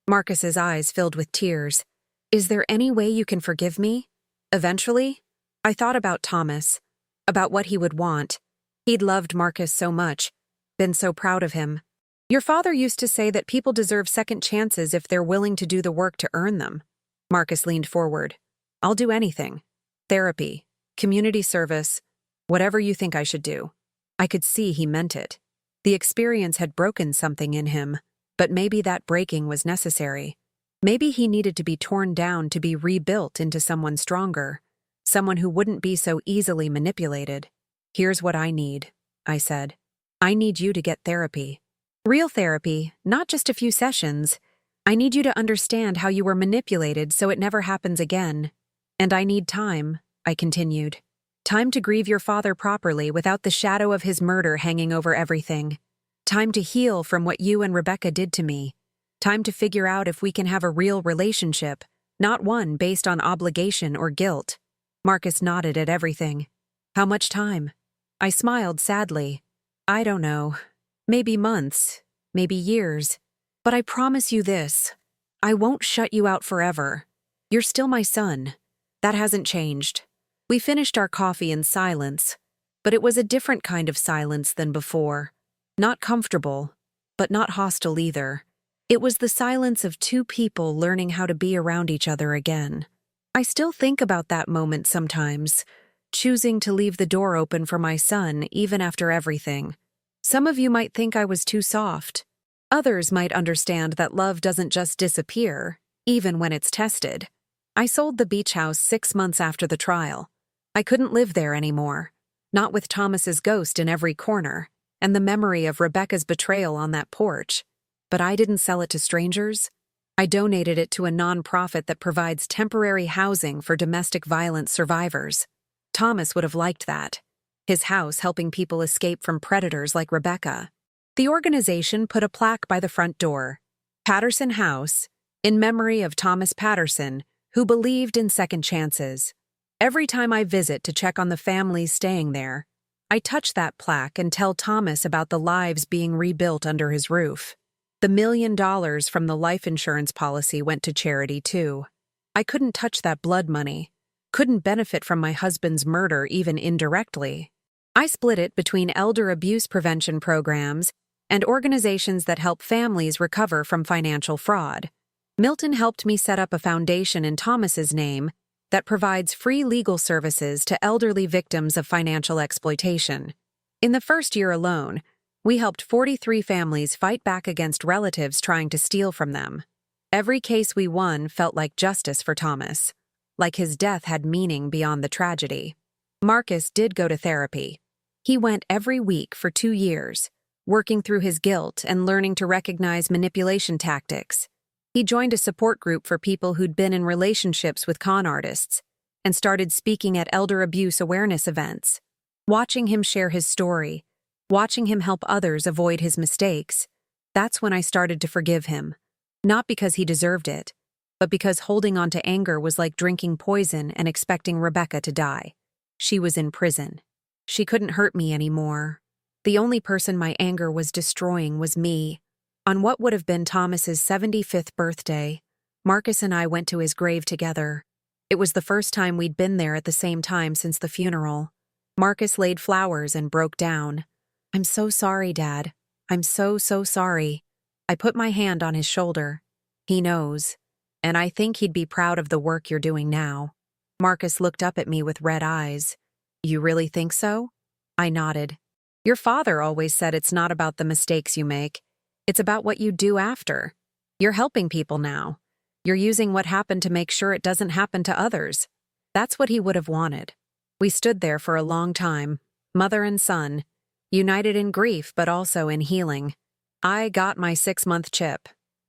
Marcus's eyes filled with tears. Is there any way you can forgive me? Eventually? I thought about Thomas, about what he would want. He'd loved Marcus so much, been so proud of him. Your father used to say that people deserve second chances if they're willing to do the work to earn them. Marcus leaned forward. I'll do anything. Therapy, community service, whatever you think I should do. I could see he meant it. The experience had broken something in him, but maybe that breaking was necessary. Maybe he needed to be torn down to be rebuilt into someone stronger, someone who wouldn't be so easily manipulated. Here's what I need, I said. I need you to get therapy. Real therapy, not just a few sessions. I need you to understand how you were manipulated so it never happens again. And I need time, I continued. Time to grieve your father properly without the shadow of his murder hanging over everything. Time to heal from what you and Rebecca did to me. Time to figure out if we can have a real relationship, not one based on obligation or guilt. Marcus nodded at everything. How much time? I smiled sadly. I don't know. Maybe months, maybe years. But I promise you this. I won't shut you out forever. You're still my son. That hasn't changed. We finished our coffee in silence, but it was a different kind of silence than before. Not comfortable, but not hostile either. It was the silence of 2 people learning how to be around each other again. I still think about that moment sometimes, choosing to leave the door open for my son even after everything. Some of you might think I was too soft. Others might understand that love doesn't just disappear, even when it's tested. I sold the beach house 6 months after the trial. I couldn't live there anymore, not with Thomas's ghost in every corner, and the memory of Rebecca's betrayal on that porch. But I didn't sell it to strangers. I donated it to a nonprofit that provides temporary housing for domestic violence survivors. Thomas would have liked that. His house helping people escape from predators like Rebecca. The organization put a plaque by the front door. Patterson House, in memory of Thomas Patterson, who believed in second chances. Every time I visit to check on the families staying there, I touch that plaque and tell Thomas about the lives being rebuilt under his roof. The $1 million from the life insurance policy went to charity, too. I couldn't touch that blood money, couldn't benefit from my husband's murder even indirectly. I split it between elder abuse prevention programs and organizations that help families recover from financial fraud. Milton helped me set up a foundation in Thomas's name that provides free legal services to elderly victims of financial exploitation. In the first year alone, we helped 43 families fight back against relatives trying to steal from them. Every case we won felt like justice for Thomas, like his death had meaning beyond the tragedy. Marcus did go to therapy. He went every week for 2 years, working through his guilt and learning to recognize manipulation tactics. He joined a support group for people who'd been in relationships with con artists and started speaking at elder abuse awareness events. Watching him share his story, watching him help others avoid his mistakes, that's when I started to forgive him. Not because he deserved it, but because holding on to anger was like drinking poison and expecting Rebecca to die. She was in prison. She couldn't hurt me anymore. The only person my anger was destroying was me. On what would have been Thomas's 75th birthday, Marcus and I went to his grave together. It was the first time we'd been there at the same time since the funeral. Marcus laid flowers and broke down. "I'm so sorry, Dad. I'm so sorry." I put my hand on his shoulder. "He knows. And I think he'd be proud of the work you're doing now." Marcus looked up at me with red eyes. "You really think so?" I nodded. "Your father always said it's not about the mistakes you make. It's about what you do after. You're helping people now. You're using what happened to make sure it doesn't happen to others." That's what he would have wanted. We stood there for a long time, mother and son, united in grief but also in healing. "I got my 6-month chip,"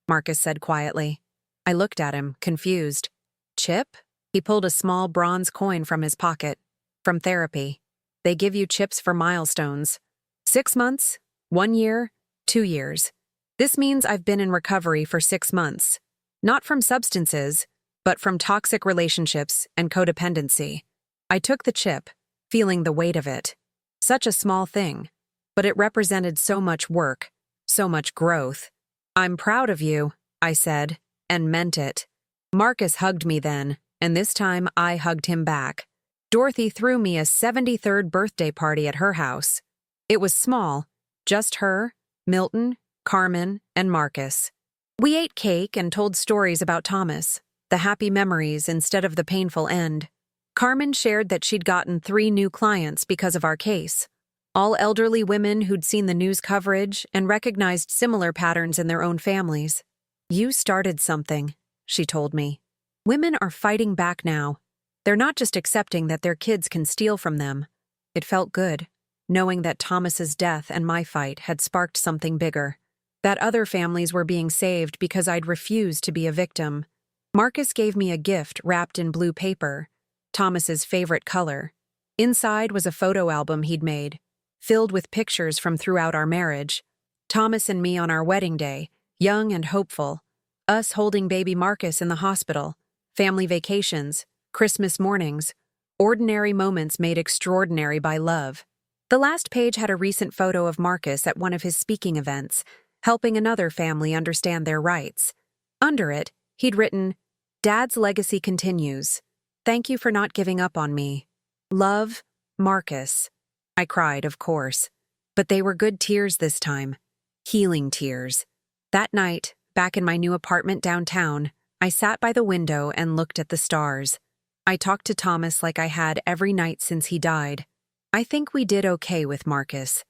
Marcus said quietly. I looked at him, confused. "Chip?" He pulled a small bronze coin from his pocket. "From therapy. They give you chips for milestones. 6 months, 1 year, 2 years. This means I've been in recovery for 6 months. Not from substances, but from toxic relationships and codependency." I took the chip, feeling the weight of it. Such a small thing, but it represented so much work, so much growth. "I'm proud of you," I said, and meant it. Marcus hugged me then, and this time I hugged him back. Dorothy threw me a 73rd birthday party at her house. It was small, just her, Milton, Carmen, and Marcus. We ate cake and told stories about Thomas, the happy memories instead of the painful end. Carmen shared that she'd gotten 3 new clients because of our case. All elderly women who'd seen the news coverage and recognized similar patterns in their own families. "You started something," she told me. "Women are fighting back now. They're not just accepting that their kids can steal from them." It felt good, knowing that Thomas's death and my fight had sparked something bigger. That other families were being saved because I'd refused to be a victim. Marcus gave me a gift wrapped in blue paper, Thomas's favorite color. Inside was a photo album he'd made, filled with pictures from throughout our marriage. Thomas and me on our wedding day, young and hopeful. Us holding baby Marcus in the hospital. Family vacations, Christmas mornings. Ordinary moments made extraordinary by love. The last page had a recent photo of Marcus at one of his speaking events, helping another family understand their rights. Under it, he'd written, "Dad's legacy continues. Thank you for not giving up on me. Love, Marcus." I cried, of course. But they were good tears this time. Healing tears. That night, back in my new apartment downtown, I sat by the window and looked at the stars. I talked to Thomas like I had every night since he died. I think we did okay with Marcus.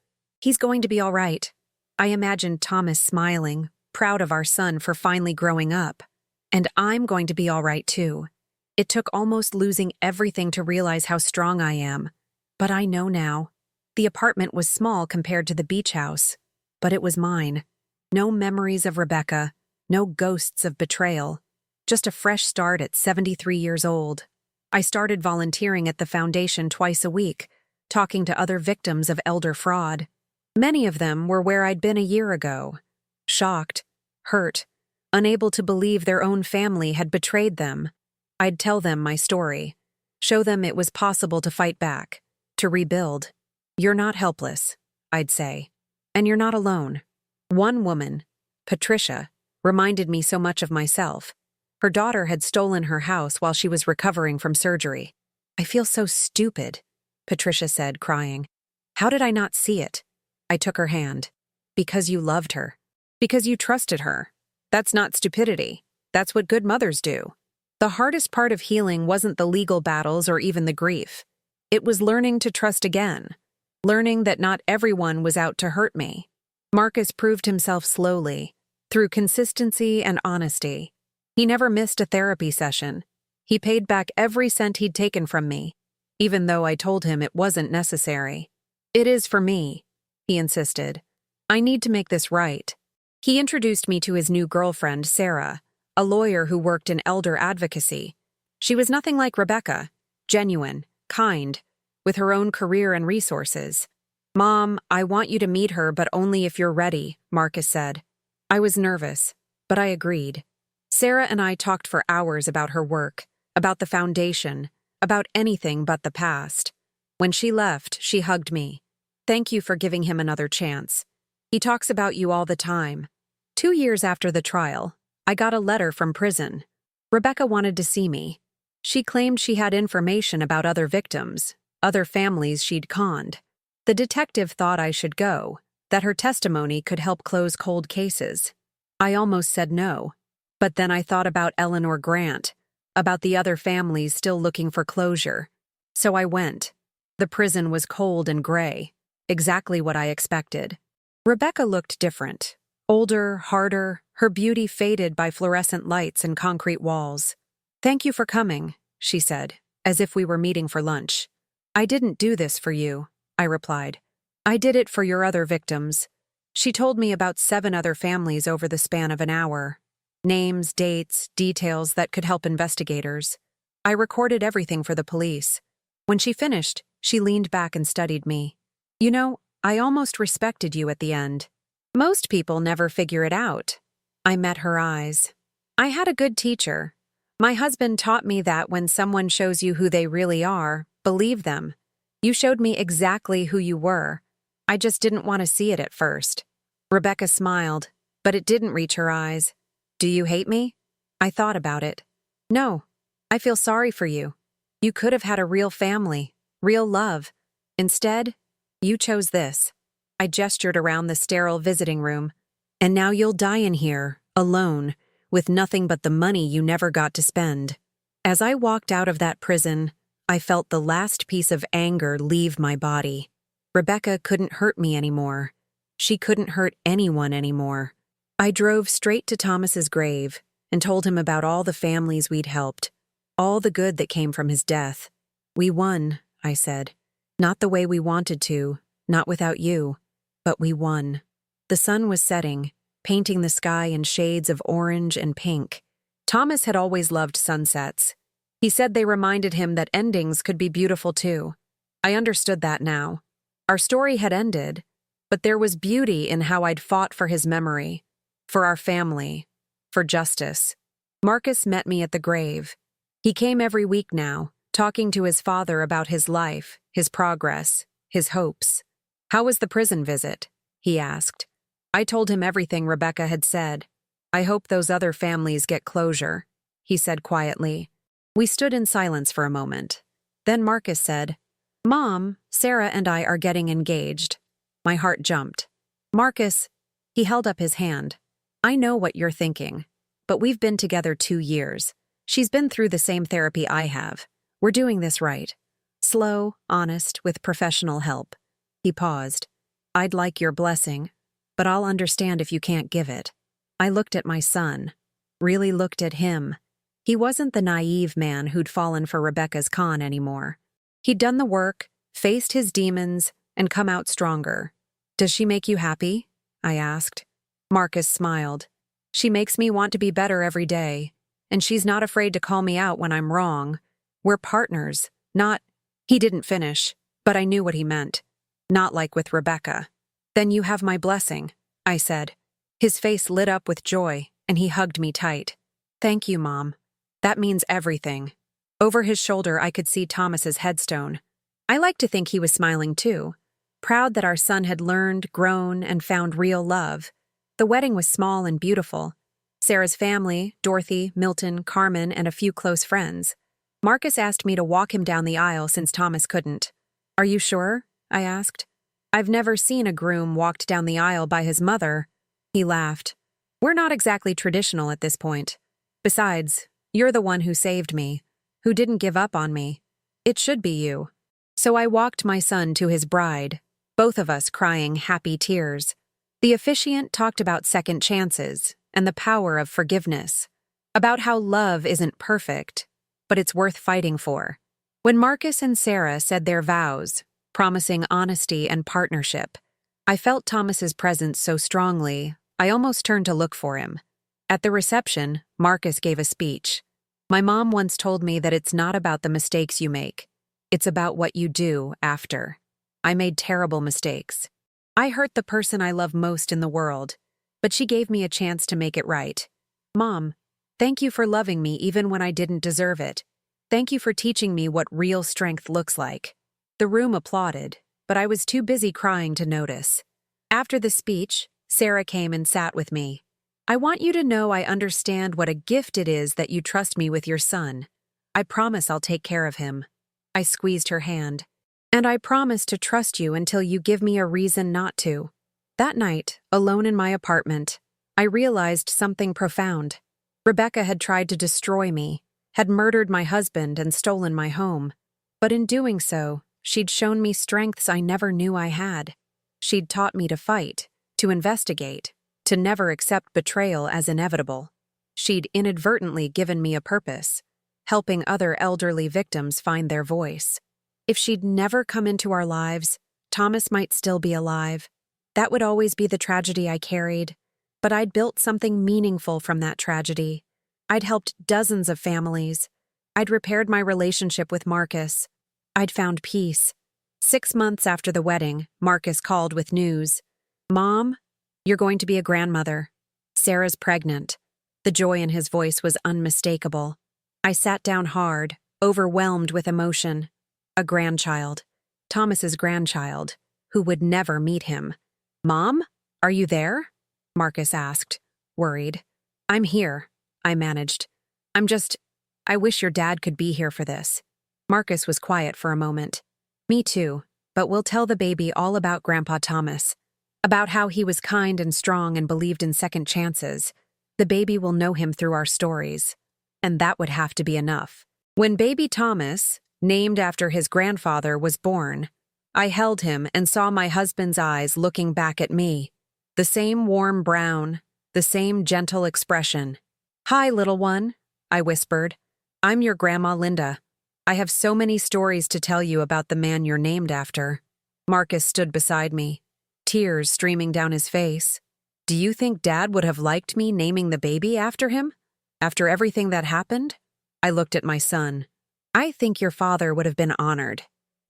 He's going to be all right. I imagined Thomas smiling, proud of our son for finally growing up. And I'm going to be all right too. It took almost losing everything to realize how strong I am. But I know now. The apartment was small compared to the beach house, but it was mine. No memories of Rebecca, no ghosts of betrayal. Just a fresh start at 73 years old. I started volunteering at the foundation twice a week, talking to other victims of elder fraud. Many of them were where I'd been a year ago. Shocked, hurt, unable to believe their own family had betrayed them. I'd tell them my story, show them it was possible to fight back, to rebuild. You're not helpless, I'd say. And you're not alone. One woman, Patricia, reminded me so much of myself. Her daughter had stolen her house while she was recovering from surgery. I feel so stupid, Patricia said, crying. How did I not see it? I took her hand. Because you loved her. Because you trusted her. That's not stupidity. That's what good mothers do. The hardest part of healing wasn't the legal battles or even the grief. It was learning to trust again. Learning that not everyone was out to hurt me. Marcus proved himself slowly, through consistency and honesty. He never missed a therapy session. He paid back every cent he'd taken from me, even though I told him it wasn't necessary. It is for me, he insisted. I need to make this right. He introduced me to his new girlfriend, Sarah, a lawyer who worked in elder advocacy. She was nothing like Rebecca, genuine, kind, with her own career and resources. Mom, I want you to meet her, but only if you're ready, Marcus said. I was nervous, but I agreed. Sarah and I talked for hours about her work, about the foundation, about anything but the past. When she left, she hugged me. Thank you for giving him another chance. He talks about you all the time. 2 years after the trial, I got a letter from prison. Rebecca wanted to see me. She claimed she had information about other victims, other families she'd conned. The detective thought I should go, that her testimony could help close cold cases. I almost said no. But then I thought about Eleanor Grant, about the other families still looking for closure. So I went. The prison was cold and gray, exactly what I expected. Rebecca looked different. Older, harder, her beauty faded by fluorescent lights and concrete walls. Thank you for coming, she said, as if we were meeting for lunch. I didn't do this for you, I replied. I did it for your other victims. She told me about 7 other families over the span of an hour. Names, dates, details that could help investigators. I recorded everything for the police. When she finished, she leaned back and studied me. You know, I almost respected you at the end. Most people never figure it out. I met her eyes. I had a good teacher. My husband taught me that when someone shows you who they really are, believe them. You showed me exactly who you were. I just didn't want to see it at first. Rebecca smiled, but it didn't reach her eyes. Do you hate me? I thought about it. No, I feel sorry for you. You could have had a real family, real love. Instead, you chose this. I gestured around the sterile visiting room. And now you'll die in here, alone, with nothing but the money you never got to spend. As I walked out of that prison, I felt the last piece of anger leave my body. Rebecca couldn't hurt me anymore. She couldn't hurt anyone anymore. I drove straight to Thomas's grave and told him about all the families we'd helped, all the good that came from his death. We won, I said. Not the way we wanted to, not without you, but we won. The sun was setting, painting the sky in shades of orange and pink. Thomas had always loved sunsets. He said they reminded him that endings could be beautiful too. I understood that now. Our story had ended, but there was beauty in how I'd fought for his memory, for our family, for justice. Marcus met me at the grave. He came every week now, talking to his father about his life, his progress, his hopes. How was the prison visit? He asked. I told him everything Rebecca had said. I hope those other families get closure, he said quietly. We stood in silence for a moment. Then Marcus said, Mom, Sarah and I are getting engaged. My heart jumped. Marcus, he held up his hand. I know what you're thinking, but we've been together 2 years. She's been through the same therapy I have. We're doing this right. Slow, honest, with professional help. He paused. I'd like your blessing, but I'll understand if you can't give it. I looked at my son, really looked at him. He wasn't the naive man who'd fallen for Rebecca's con anymore. He'd done the work, faced his demons, and come out stronger. Does she make you happy? I asked. Marcus smiled. She makes me want to be better every day, and she's not afraid to call me out when I'm wrong. We're partners, not— He didn't finish, but I knew what he meant. Not like with Rebecca. Then you have my blessing, I said. His face lit up with joy, and he hugged me tight. Thank you, Mom. That means everything. Over his shoulder, I could see Thomas's headstone. I like to think he was smiling too, proud that our son had learned, grown, and found real love. The wedding was small and beautiful. Sarah's family, Dorothy, Milton, Carmen, and a few close friends. Marcus asked me to walk him down the aisle since Thomas couldn't. Are you sure? I asked. I've never seen a groom walked down the aisle by his mother. He laughed. We're not exactly traditional at this point. Besides, you're the one who saved me, who didn't give up on me. It should be you. So I walked my son to his bride, both of us crying happy tears. The officiant talked about second chances and the power of forgiveness, about how love isn't perfect, but it's worth fighting for. When Marcus and Sarah said their vows, promising honesty and partnership, I felt Thomas's presence so strongly, I almost turned to look for him. At the reception, Marcus gave a speech. My mom once told me that it's not about the mistakes you make. It's about what you do after. I made terrible mistakes. I hurt the person I love most in the world, but she gave me a chance to make it right. Mom, thank you for loving me even when I didn't deserve it. Thank you for teaching me what real strength looks like. The room applauded, but I was too busy crying to notice. After the speech, Sarah came and sat with me. I want you to know I understand what a gift it is that you trust me with your son. I promise I'll take care of him. I squeezed her hand. And I promise to trust you until you give me a reason not to. That night, alone in my apartment, I realized something profound. Rebecca had tried to destroy me, had murdered my husband and stolen my home. But in doing so, she'd shown me strengths I never knew I had. She'd taught me to fight, to investigate, to never accept betrayal as inevitable. She'd inadvertently given me a purpose, helping other elderly victims find their voice. If she'd never come into our lives, Thomas might still be alive. That would always be the tragedy I carried, but I'd built something meaningful from that tragedy. I'd helped dozens of families. I'd repaired my relationship with Marcus. I'd found peace. 6 months after the wedding, Marcus called with news. Mom, you're going to be a grandmother. Sarah's pregnant. The joy in his voice was unmistakable. I sat down hard, overwhelmed with emotion. A grandchild. Thomas's grandchild, who would never meet him. Mom, are you there? Marcus asked, worried. I'm here, I managed. I wish your dad could be here for this. Marcus was quiet for a moment. Me too, but we'll tell the baby all about Grandpa Thomas. About how he was kind and strong and believed in second chances. The baby will know him through our stories. And that would have to be enough. When baby Thomas, named after his grandfather, was born, I held him and saw my husband's eyes looking back at me. The same warm brown, the same gentle expression. Hi, little one, I whispered. I'm your Grandma Linda. I have so many stories to tell you about the man you're named after. Marcus stood beside me, tears streaming down his face. Do you think Dad would have liked me naming the baby after him? After everything that happened? I looked at my son. I think your father would have been honored,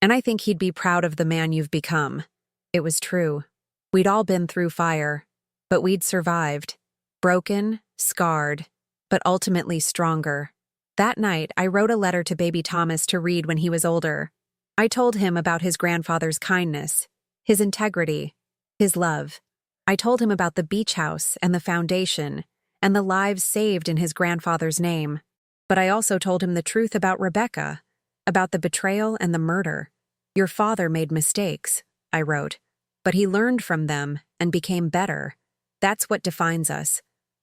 and I think he'd be proud of the man you've become. It was true. We'd all been through fire, but we'd survived. Broken, scarred, but ultimately stronger. That night, I wrote a letter to baby Thomas to read when he was older. I told him about his grandfather's kindness, his integrity, his love. I told him about the beach house and the foundation, and the lives saved in his grandfather's name. But I also told him the truth about Rebecca, about the betrayal and the murder. Your father made mistakes, I wrote, but he learned from them and became better. That's what defines us,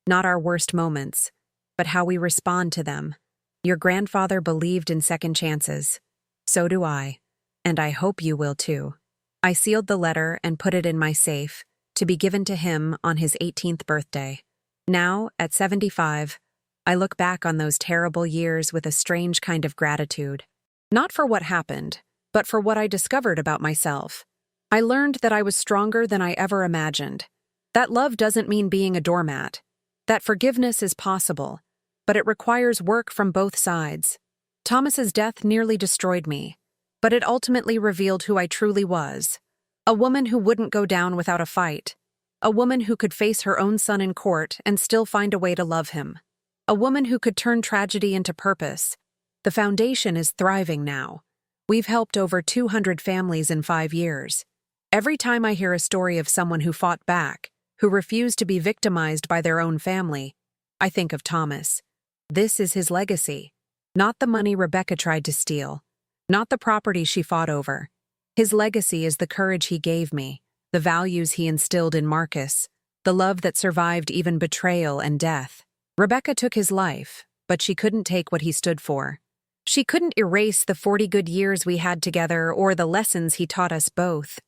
not our worst moments, but how we respond to them. Your grandfather believed in second chances. So do I, and I hope you will too. I sealed the letter and put it in my safe, to be given to him on his 18th birthday. Now, at 75, I look back on those terrible years with a strange kind of gratitude. Not for what happened, but for what I discovered about myself. I learned that I was stronger than I ever imagined. That love doesn't mean being a doormat. That forgiveness is possible, but it requires work from both sides. Thomas's death nearly destroyed me, but it ultimately revealed who I truly was. A woman who wouldn't go down without a fight. A woman who could face her own son in court and still find a way to love him. A woman who could turn tragedy into purpose. The foundation is thriving now. We've helped over 200 families in 5 years. Every time I hear a story of someone who fought back, who refused to be victimized by their own family, I think of Thomas. This is his legacy. Not the money Rebecca tried to steal. Not the property she fought over. His legacy is the courage he gave me, the values he instilled in Marcus, the love that survived even betrayal and death. Rebecca took his life, but she couldn't take what he stood for. She couldn't erase the 40 good years we had together or the lessons he taught us both.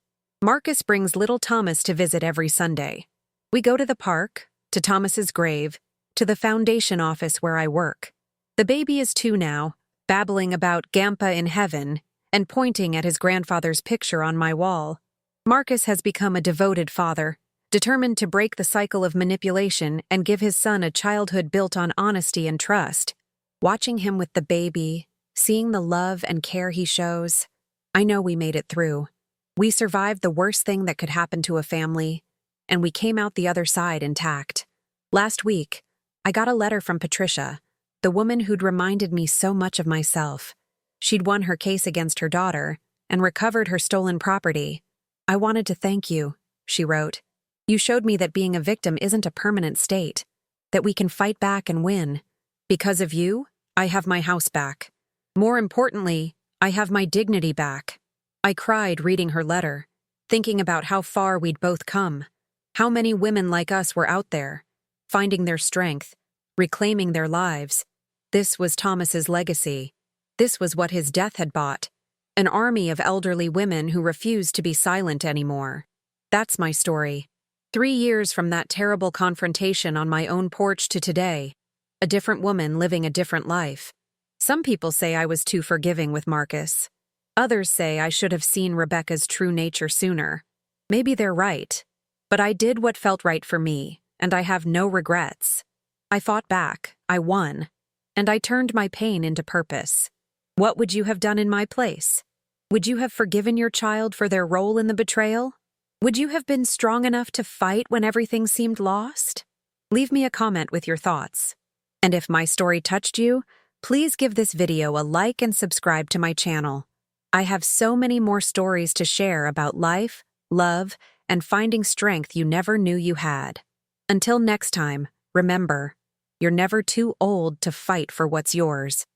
Marcus brings little Thomas to visit every Sunday. We go to the park, to Thomas's grave, to the foundation office where I work. The baby is 2 now, babbling about Gampa in heaven and pointing at his grandfather's picture on my wall. Marcus has become a devoted father, determined to break the cycle of manipulation and give his son a childhood built on honesty and trust. Watching him with the baby, seeing the love and care he shows, I know we made it through. We survived the worst thing that could happen to a family, and we came out the other side intact. Last week, I got a letter from Patricia, the woman who'd reminded me so much of myself. She'd won her case against her daughter and recovered her stolen property. "I wanted to thank you," she wrote. "You showed me that being a victim isn't a permanent state, that we can fight back and win. Because of you, I have my house back. More importantly, I have my dignity back." I cried reading her letter, thinking about how far we'd both come, how many women like us were out there, finding their strength, reclaiming their lives. This was Thomas's legacy. This was what his death had bought, an army of elderly women who refused to be silent anymore. That's my story. 3 years from that terrible confrontation on my own porch to today, a different woman living a different life. Some people say I was too forgiving with Marcus. Others say I should have seen Rebecca's true nature sooner. Maybe they're right, but I did what felt right for me, and I have no regrets. I fought back, I won, and I turned my pain into purpose. What would you have done in my place? Would you have forgiven your child for their role in the betrayal? Would you have been strong enough to fight when everything seemed lost? Leave me a comment with your thoughts. And if my story touched you, please give this video a like and subscribe to my channel. I have so many more stories to share about life, love, and finding strength you never knew you had. Until next time, remember, you're never too old to fight for what's yours.